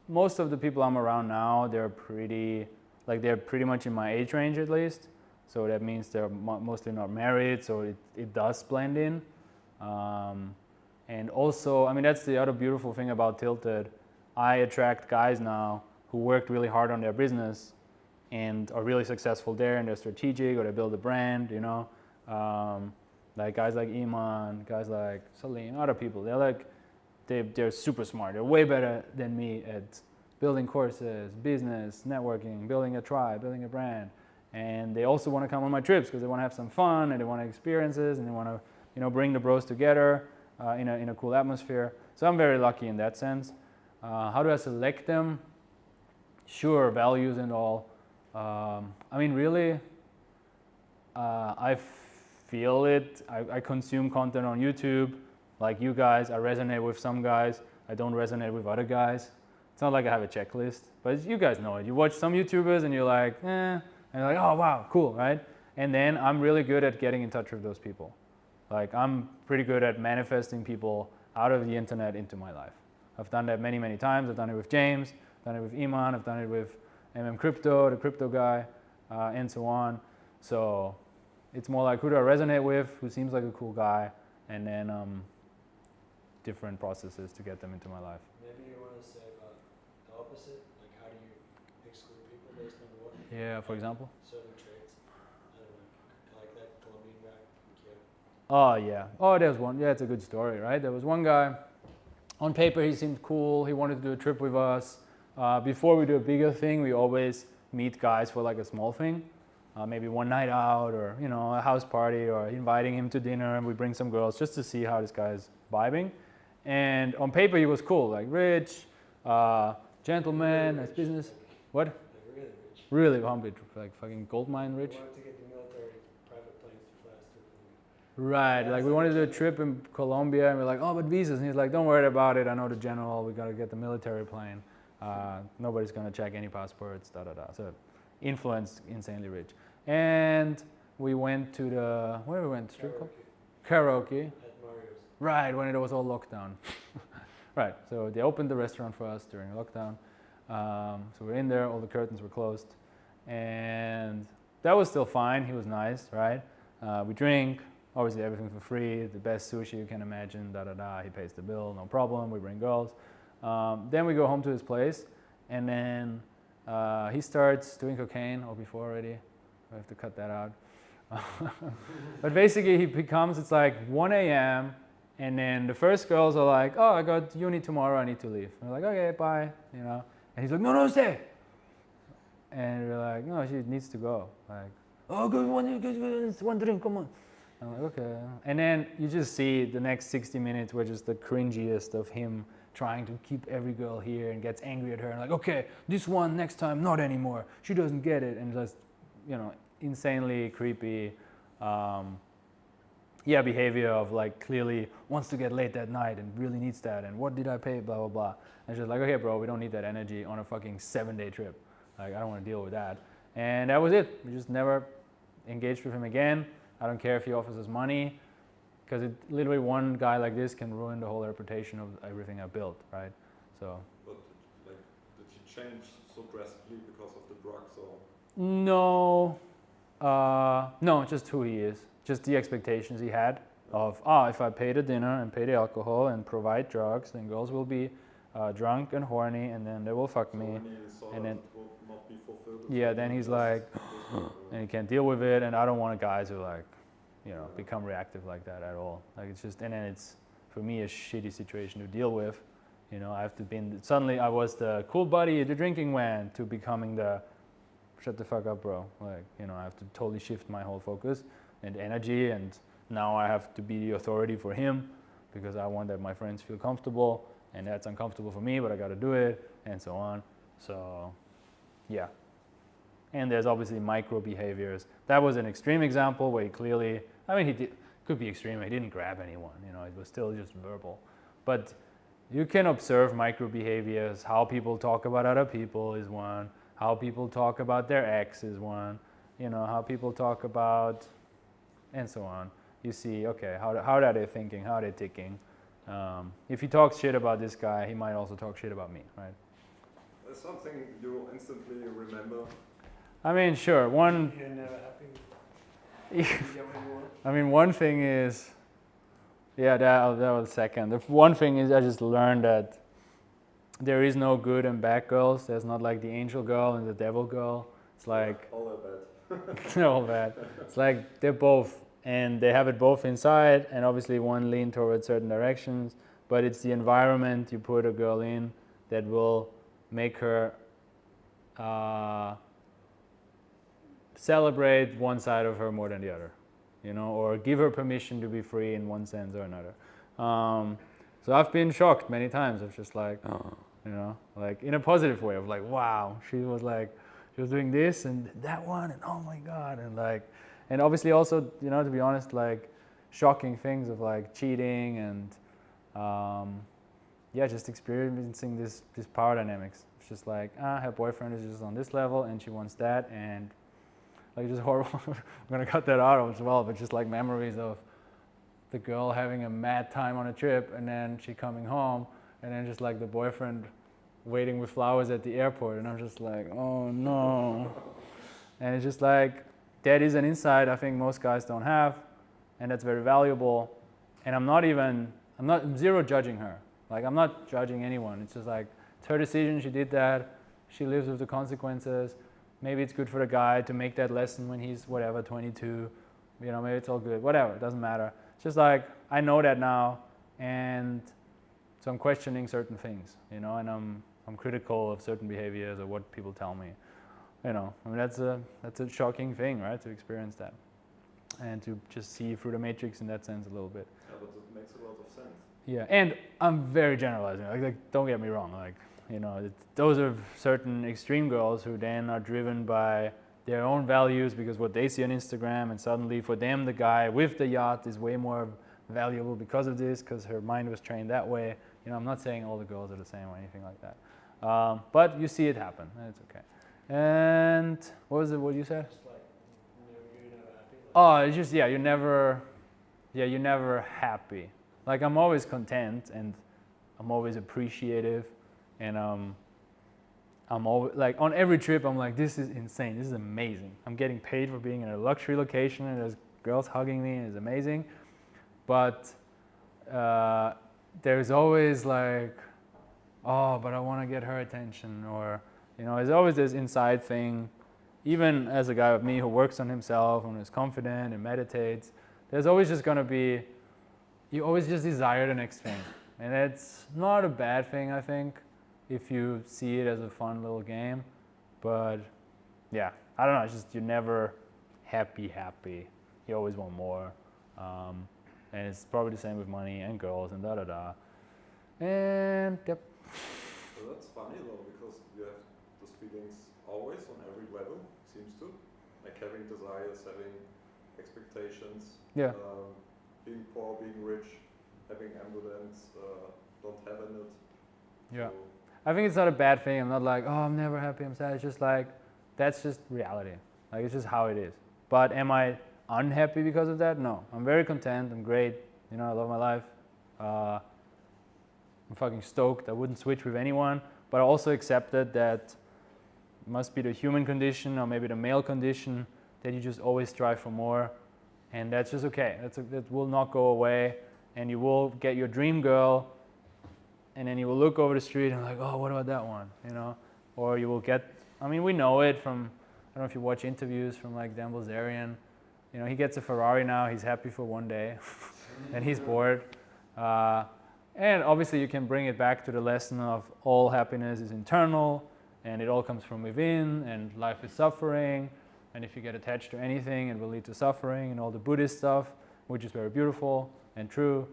Most of the people I'm around now, they're pretty much in my age range at least. So that means they're mostly not married, so it does blend in. And also, I mean, that's the other beautiful thing about Tilted. I attract guys now who worked really hard on their business and are really successful there, and they're strategic, or they build a brand, you know. Like guys like Iman, guys like Salim, other people, they're super smart. They're way better than me at building courses, business, networking, building a tribe, building a brand. And they also want to come on my trips because they want to have some fun, and they want experiences, and they want to, you know, bring the bros together in a cool atmosphere. So I'm very lucky in that sense. How do I select them? Sure, values and all. I mean, really, I feel it. I consume content on YouTube, like you guys. I resonate with some guys. I don't resonate with other guys. It's not like I have a checklist, but you guys know it. You watch some YouTubers and you're like, and you're like, oh wow, cool, right? And then I'm really good at getting in touch with those people. Like I'm pretty good at manifesting people out of the internet into my life. I've done that many, many times. I've done it with James, I've done it with Iman, I've done it with Crypto, the crypto guy, and so on. So it's more like who do I resonate with, who seems like a cool guy, and then different processes to get them into my life. Maybe you want to say about the opposite, like how do you exclude people based on what? Yeah, for example? Certain traits. I don't know, like that Colombian guy from Kyoto. Oh yeah. Oh, there's one. Yeah, it's a good story, right? There was one guy. On paper, he seemed cool. He wanted to do a trip with us. Before we do a bigger thing, we always meet guys for like a small thing, maybe one night out, or you know, a house party, or inviting him to dinner, and we bring some girls just to see how this guy is vibing. And on paper, he was cool, like rich, gentleman, nice business. What? Like really rich. Really, how rich? Like fucking gold mine rich. He wanted to get the military private planes to fly us to Right, like we wanted to do a trip in Colombia, and we're like, oh, but visas. And he's like, don't worry about it. I know the general. We gotta get the military plane. Nobody's gonna check any passports. Da da da. So, influenced, insanely rich. And we went to the where we went? Strip club? Karaoke. At Mario's. Right, when it was all locked down. Right, so they opened the restaurant for us during lockdown. So we're in there. All the curtains were closed, and that was still fine. He was nice, right? We drink. Obviously, everything for free, the best sushi you can imagine, da da da. He pays the bill, no problem. We bring girls. Then we go home to his place, and then he starts doing cocaine, or before already. I have to cut that out. But basically, he becomes, it's like 1 a.m., and then the first girls are like, oh, I got uni tomorrow, I need to leave. And we're like, okay, bye, you know. And he's like, no, stay. And we're like, no, she needs to go. Like, oh, good, one drink, come on. I'm like, okay. And then you just see the next 60 minutes were just the cringiest of him trying to keep every girl here and gets angry at her and like, okay, this one next time, not anymore. She doesn't get it. And just, you know, insanely creepy, behavior of like clearly wants to get late that night and really needs that. And what did I pay? Blah, blah, blah. And she's like, okay, bro, we don't need that energy on a fucking 7-day trip. Like, I don't want to deal with that. And that was it. We just never engaged with him again. I don't care if he offers us money, because literally one guy like this can ruin the whole reputation of everything I built, right? So. But like, did he change so drastically because of the drugs, or? No, no, just who he is, just the expectations he had of, if I pay the dinner and pay the alcohol and provide drugs, then girls will be drunk and horny, and then they will fuck me, When he saw and that then. it will not be fulfilled, Yeah, then he's like, and he can't deal with it, and I don't want guys who like, you know, become reactive like that at all. Like it's just, and then it's for me a shitty situation to deal with. You know, I have to be suddenly I was the cool buddy at the drinking van to becoming the shut the fuck up, bro. Like, you know, I have to totally shift my whole focus and energy, and now I have to be the authority for him because I want that my friends feel comfortable, and that's uncomfortable for me, but I got to do it, and so on. So, yeah. And there's obviously micro behaviors. That was an extreme example where he clearly, I mean, could be extreme. He didn't grab anyone, you know, it was still just verbal. But you can observe micro behaviors. How people talk about other people is one. How people talk about their ex is one. You know, how people talk about, and so on. You see, okay, how are they thinking? How are they ticking? If he talks shit about this guy, he might also talk shit about me, right? There's something you instantly remember. I mean, sure. One. You're never happy. Yeah. You get what you want. I mean, one thing is, yeah, that was second. The one thing is I just learned that there is no good and bad girls. There's not like the angel girl and the devil girl. It's like, all are bad. they're all bad. It's like they're both, and they have it both inside, and obviously one lean towards certain directions, but it's the environment you put a girl in that will make her celebrate one side of her more than the other, you know, or give her permission to be free in one sense or another. So I've been shocked many times of just like, you know, like in a positive way of like, wow, she was doing this and that one, and oh my God, and like, and obviously also, you know, to be honest, like shocking things of like cheating and just experiencing this power dynamics. It's just like, her boyfriend is just on this level and she wants that, and like just horrible. I'm gonna cut that out as well, but just like memories of the girl having a mad time on a trip and then she coming home and then just like the boyfriend waiting with flowers at the airport, and I'm just like, oh no. And it's just like, that is an insight I think most guys don't have, and that's very valuable. And I'm not zero judging her. Like, I'm not judging anyone. It's just like, it's her decision, she did that, she lives with the consequences. Maybe it's good for the guy to make that lesson when he's, 22, you know, maybe it's all good, whatever, it doesn't matter. It's just like, I know that now, and so I'm questioning certain things, you know, and I'm critical of certain behaviors or what people tell me, you know. I mean, that's a shocking thing, right, to experience that, and to just see through the matrix in that sense a little bit. Yeah, but it makes a lot of sense. Yeah, and I'm very generalizing, like don't get me wrong, like, you know, those are certain extreme girls who then are driven by their own values because what they see on Instagram, and suddenly for them the guy with the yacht is way more valuable because of this, because her mind was trained that way. You know, I'm not saying all the girls are the same or anything like that, but you see it happen, and it's okay. And what was it? What you said? Just like, you're never happy. Like, Oh, it's just you're never happy. Like I'm always content and I'm always appreciative, and I'm always like on every trip I'm like, this is insane, this is amazing. I'm getting paid for being in a luxury location and there's girls hugging me and it's amazing. But there's always like, oh, but I want to get her attention, or you know, there's always this inside thing. Even as a guy like me who works on himself and is confident and meditates, there's always just going to be, you always just desire the next thing. And it's not a bad thing, I think, if you see it as a fun little game. But yeah, I don't know, it's just you're never happy. You always want more. And it's probably the same with money and girls and da-da-da. And yep. So that's funny though, because you have those feelings always on every level, seems to. Like having desires, having expectations, Yeah. being poor, being rich, having ambulance, don't have it. Yeah. So I think it's not a bad thing. I'm not like, oh, I'm never happy, I'm sad. It's just like, that's just reality. Like, it's just how it is. But am I unhappy because of that? No. I'm very content. I'm great. You know, I love my life. I'm fucking stoked. I wouldn't switch with anyone. But I also accepted that it must be the human condition or maybe the male condition that you just always strive for more. And that's just okay. That will not go away. And you will get your dream girl, and then you will look over the street and like, oh, what about that one? You know? Or you will get, I mean, we know it from, I don't know if you watch interviews from like Dan Bilzerian. You know, he gets a Ferrari now, he's happy for one day, and he's bored. And obviously you can bring it back to the lesson of all happiness is internal, and it all comes from within, and life is suffering, and if you get attached to anything, it will lead to suffering, and all the Buddhist stuff, which is very beautiful and true.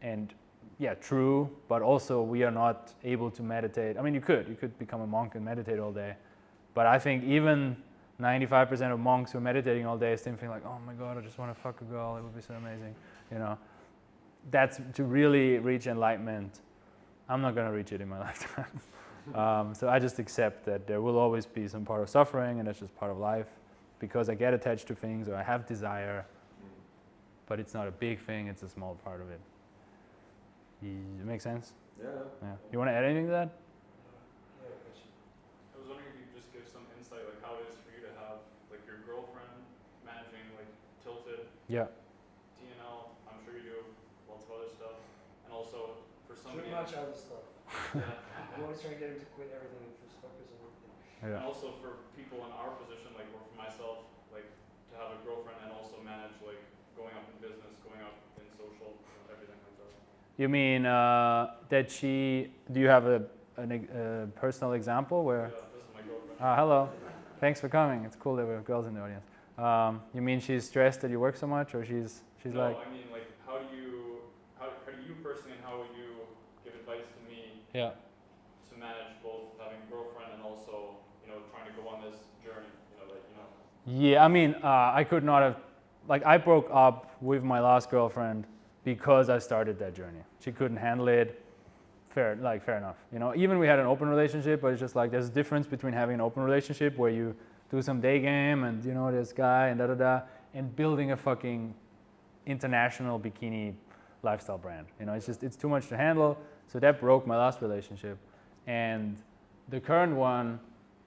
And yeah, true, but also we are not able to meditate. I mean, you could become a monk and meditate all day, but I think even 95% of monks who are meditating all day still think like, oh my God, I just want to fuck a girl, it would be so amazing, you know. That's to really reach enlightenment. I'm not going to reach it in my lifetime. So I just accept that there will always be some part of suffering, and that's just part of life, because I get attached to things or I have desire, but it's not a big thing, it's a small part of it. It makes sense? yeah. You want to add anything to that? I was wondering if you could just give some insight, like how it is for you to have like your girlfriend managing like Tilted, Yeah. TNL. I'm sure you do lots of other stuff, and also for somebody. Too much other stuff. Yeah. I'm always trying to get him to quit everything and just focus on one thing. And Yeah. also for people in our position, like or for myself, like to have a girlfriend and also manage like going up in business, going up in social, you know, everything like that. You mean that do you have a personal example where? Yeah, this is my girlfriend. Hello, thanks for coming. It's cool that we have girls in the audience. You mean she's stressed that you work so much, or she's No, like? I mean like how do you personally, and how would you give advice to me Yeah. to manage both having a girlfriend and also, you know, trying to go on this journey, you know, like, you know. Yeah, I mean, I could not have, like, I broke up with my last girlfriend because I started that journey. She couldn't handle it. Fair enough. You know, even we had an open relationship, but it's just like there's a difference between having an open relationship where you do some day game and you know this guy and and building a fucking international bikini lifestyle brand. You know, it's too much to handle. So that broke my last relationship, and the current one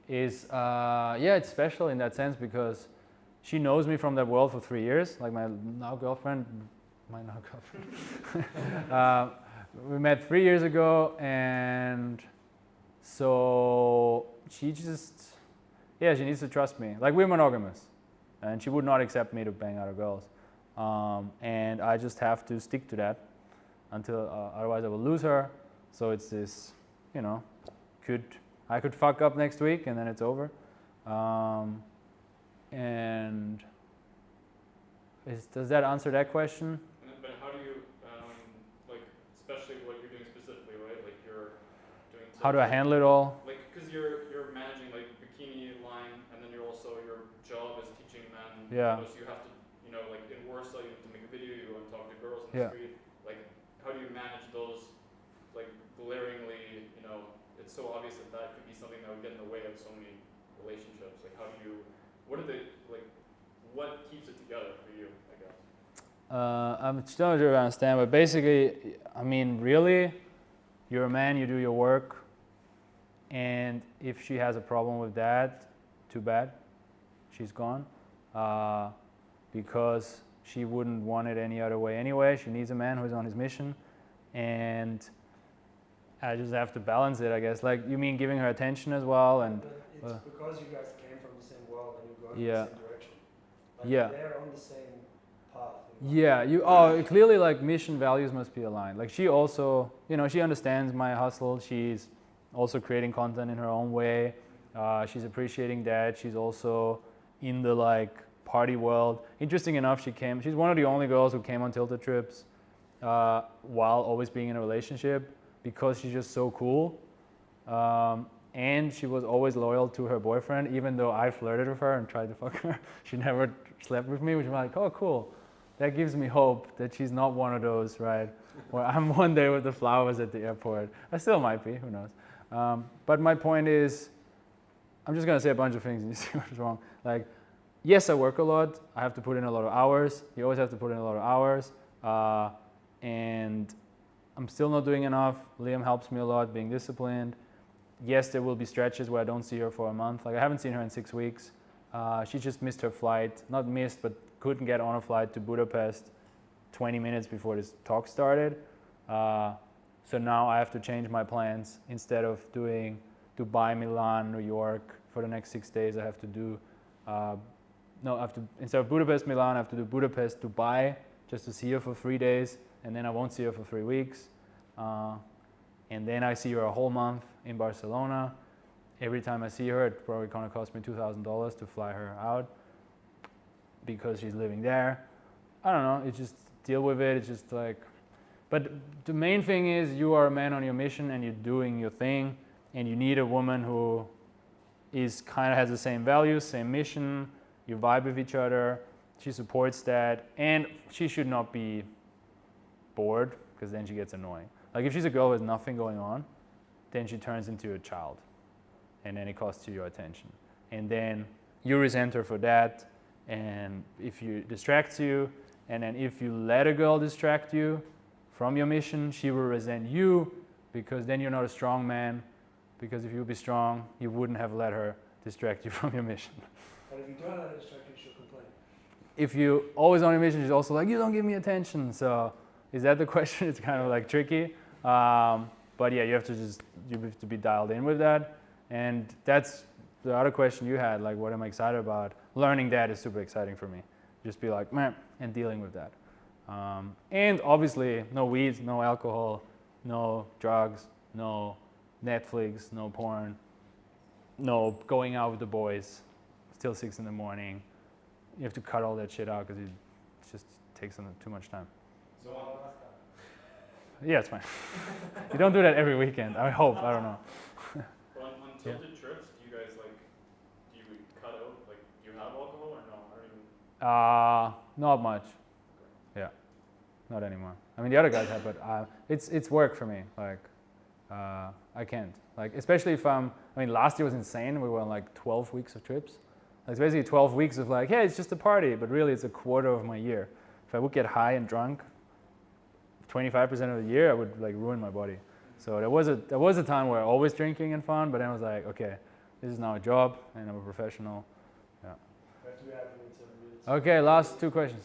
is it's special in that sense because she knows me from that world for 3 years. Like my now girlfriend. We met 3 years ago, and so she needs to trust me. Like, we're monogamous, and she would not accept me to bang other girls, and I just have to stick to that until otherwise I will lose her. So it's this, you know, I could fuck up next week and then it's over, and does that answer that question? But how do you, like, especially what you're doing specifically, right? Like you're doing. How do I handle it all? Like, because you're managing like bikini Yeah. So you have to, you know, like in Warsaw, you have to make a video, you want to talk to girls in the Yeah. street. Like, how do you manage those, like, glaringly, you know, it's so obvious that that could be something that would get in the way of so many relationships. Like, how do you, what are they, like, what keeps it together for you, I guess? I'm still not sure if I understand, but basically, I mean, really, you're a man, you do your work, and if she has a problem with that, too bad, she's gone, because she wouldn't want it any other way anyway. She needs a man who's on his mission, and I just have to balance it, I guess. Like, you mean giving her attention as well, and But it's because you guys came from the same world and you're going Yeah. in the same direction. Like Yeah. they're on the same path. Yeah, clearly, like, mission values must be aligned. Like, she also, you know, she understands my hustle. She's also creating content in her own way. She's appreciating that. She's also in the, like, party world. Interesting enough, she's one of the only girls who came on Tilted trips while always being in a relationship, because she's just so cool. And she was always loyal to her boyfriend, even though I flirted with her and tried to fuck her. She never slept with me, which I'm like, oh, cool. That gives me hope that she's not one of those, right? Where I'm one day with the flowers at the airport. I still might be, who knows? But my point is, I'm just gonna say a bunch of things and you see what's wrong. Like, yes, I work a lot. I have to put in a lot of hours. You always have to put in a lot of hours. And I'm still not doing enough. Liam helps me a lot, being disciplined. Yes, there will be stretches where I don't see her for a month. Like, I haven't seen her in 6 weeks. She just missed her flight. Not missed, but couldn't get on a flight to Budapest 20 minutes before this talk started. So now I have to change my plans. Instead of doing Dubai, Milan, New York for the next 6 days, I have to do, instead of Budapest, Milan, I have to do Budapest, Dubai, just to see her for 3 days, and then I won't see her for 3 weeks. And then I see her a whole month in Barcelona. Every time I see her, it's probably gonna cost me $2,000 to fly her out because she's living there. I don't know, it's just deal with it, it's just like, but the main thing is you are a man on your mission and you're doing your thing, and you need a woman who is kind of has the same values, same mission, you vibe with each other, she supports that, and she should not be bored, because then she gets annoying. Like, if she's a girl with nothing going on, then she turns into a child, and then it costs you your attention. And then you resent her for that, and if you distracts you, and then if you let a girl distract you from your mission, she will resent you, because then you're not a strong man, because if you would be strong, you wouldn't have let her distract you from your mission. But if you don't let her distract you, she'll complain. If you always on your mission, she's also like, you don't give me attention. So is that the question? It's kind of like tricky. But yeah, you have to be dialed in with that. And that's the other question you had, like, what am I excited about? Learning that is super exciting for me. Just be like, man, and dealing with that. And obviously, no weed, no alcohol, no drugs, no Netflix, no porn, no going out with the boys till 6 in the morning. You have to cut all that shit out because it just takes too much time. So on, Yeah, it's fine. You don't do that every weekend. I hope. I don't know. on Tilted trips, do you guys, like, do you cut out, like, do you have alcohol or no? I don't even... Not much. Yeah, not anymore. I mean, the other guys have, but it's work for me. Like, I can't. Like, especially if last year was insane. We were on like 12 weeks of trips. Like, it's basically 12 weeks of like, hey, it's just a party, but really it's a quarter of my year. If I would get high and drunk 25% of the year, I would like ruin my body. So there was a time where I always drinking and fun, but then I was like, okay, this is now a job and I'm a professional. Yeah. Okay, last 2 questions.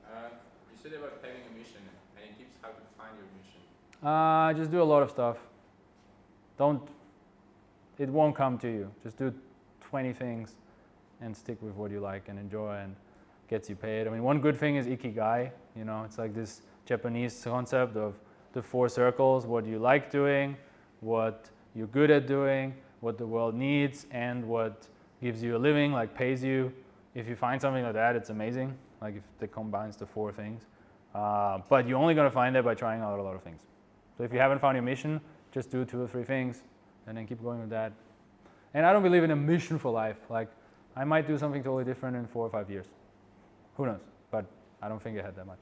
You said about having a mission. Any tips how to find your mission? Just do a lot of stuff. It won't come to you. Just do 20 things and stick with what you like and enjoy and gets you paid. I mean, one good thing is ikigai. You know, it's like this Japanese concept of the 4 circles: what you like doing, what you're good at doing, what the world needs, and what gives you a living, like pays you. If you find something like that, it's amazing. Like, if it combines the 4 things. But you're only going to find that by trying out a lot of things. So if you haven't found your mission, just do 2 or 3 things and then keep going with that. And I don't believe in a mission for life. Like, I might do something totally different in 4 or 5 years. Who knows? But I don't think I had that much.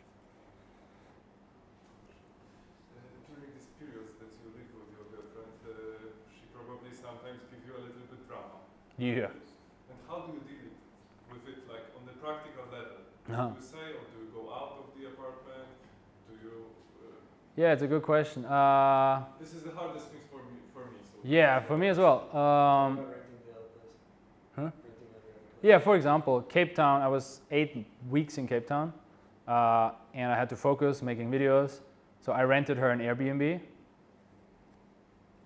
During these periods that you live with your girlfriend, she probably sometimes gives you a little bit drama. Yeah. And how do you deal with it, like on the practical level? Uh-huh. Do you say, or do you go out of the apartment? Do you? Yeah, it's a good question. This is the hardest thing for me. So Yeah, for me as well. Renting the other place. Huh? Renting every other place. Yeah, for example, Cape Town, I was 8 weeks in Cape Town, and I had to focus making videos. So I rented her an Airbnb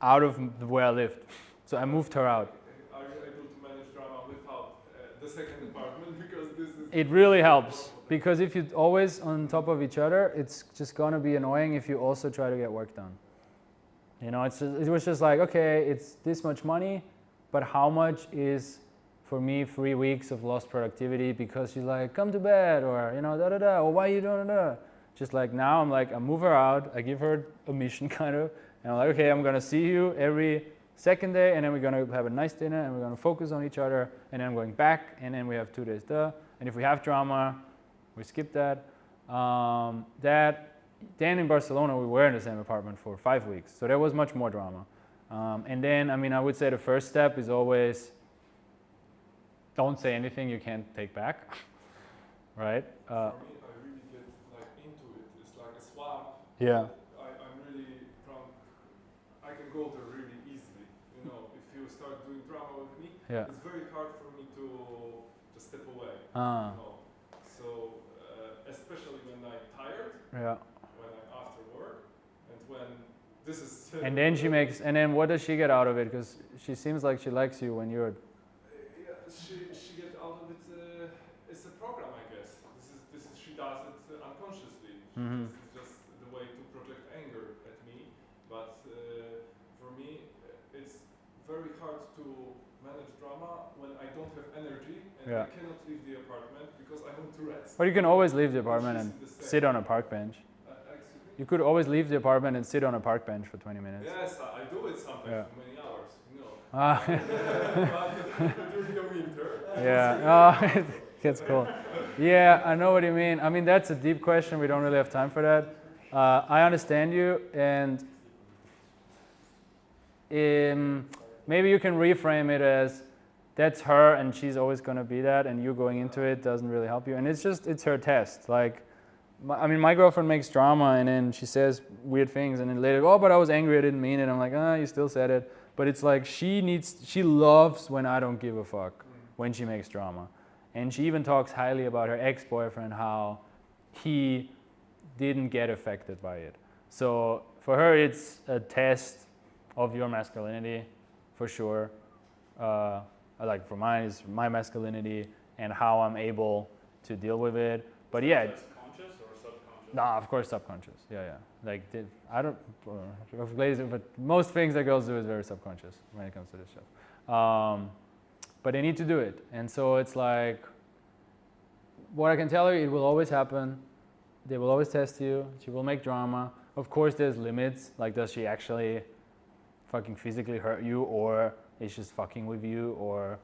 out of where I lived. So I moved her out. Are you able to manage drama without the second apartment? Because this is. It really helps, because if you're always on top of each other, it's just gonna be annoying if you also try to get work done. You know, it was just like, okay, it's this much money, but how much is, for me, 3 weeks of lost productivity because she's like, come to bed, or, you know, da-da-da, or why you doing da? Just like now, I'm like, I move her out, I give her a mission kind of, and I'm like, okay, I'm gonna see you every second day, and then we're gonna have a nice dinner, and we're gonna focus on each other, and then I'm going back, and then we have 2 days there, and if we have drama, we skip that. Then in Barcelona, we were in the same apartment for 5 weeks, so there was much more drama. And then, I mean, I would say the first step is always, don't say anything you can't take back, right? For me, I really get like into it. It's like a swamp. Yeah. I'm really from. I can go there really easily. You know, if you start doing drama with me, Yeah. it's very hard for me to step away. Ah. You know? So especially when I'm tired, Yeah. when I'm after work, and when this is. And then and then what does she get out of it? Because she seems like she likes you when you're. Yeah, she get out of it. It's a program, I guess. This is she does it unconsciously. Mhm. This is just the way to project anger at me. But for me, it's very hard to manage drama when I don't have energy and Yeah. I cannot leave the apartment because I want to rest. But you can always leave the apartment She's and the same. sit on a park bench. Excuse me? You could always leave the apartment and sit on a park bench for 20 minutes. Yes, I do it sometimes Yeah. for many hours. You know. Ah. But during the winter. Yeah, oh, that's cool. Yeah, I know what you mean. I mean, that's a deep question. We don't really have time for that. I understand you, and maybe you can reframe it as that's her, and she's always going to be that, and you going into it doesn't really help you. And it's her test. Like, my girlfriend makes drama, and then she says weird things, and then later, oh, but I was angry, I didn't mean it. I'm like, you still said it. But it's like she loves when I don't give a fuck, when she makes drama. And she even talks highly about her ex-boyfriend, how he didn't get affected by it. So for her, it's a test of your masculinity, for sure. Like for mine, it's my masculinity and how I'm able to deal with it. But yeah. Conscious or subconscious? Nah, of course subconscious. Yeah. Like I don't, but most things that girls do is very subconscious when it comes to this stuff. But they need to do it, and so it's like, what I can tell you, it will always happen. They will always test you. She will make drama. Of course, there's limits. Like, does she actually fucking physically hurt you, or is she just fucking with you, or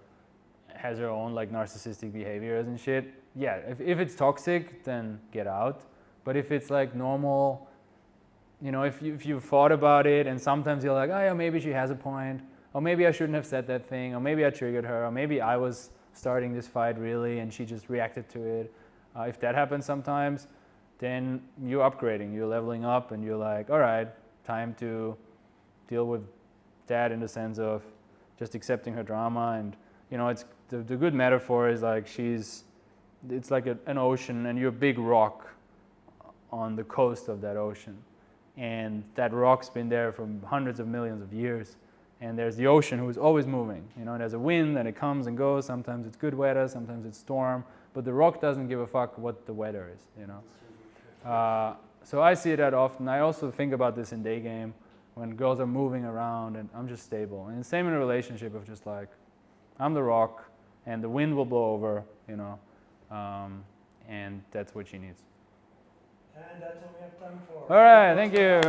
has her own like narcissistic behaviors and shit? Yeah, if it's toxic, then get out. But if it's like normal, you know, if you've thought about it, and sometimes you're like, oh yeah, maybe she has a point, or maybe I shouldn't have said that thing, or maybe I triggered her, or maybe I was starting this fight really and she just reacted to it. If that happens sometimes, then you're upgrading, you're leveling up, and you're like, all right, time to deal with that in the sense of just accepting her drama. And you know, it's the good metaphor is like it's like an ocean, and you're a big rock on the coast of that ocean, and that rock's been there for hundreds of millions of years. And there's the ocean who's always moving. You know, there's a wind and it comes and goes. Sometimes it's good weather, sometimes it's storm. But the rock doesn't give a fuck what the weather is, you know. So I see that often. I also think about this in day game when girls are moving around and I'm just stable. And same in a relationship of just like, I'm the rock and the wind will blow over, you know. And that's what she needs. And that's all we have time for. All right, thank you.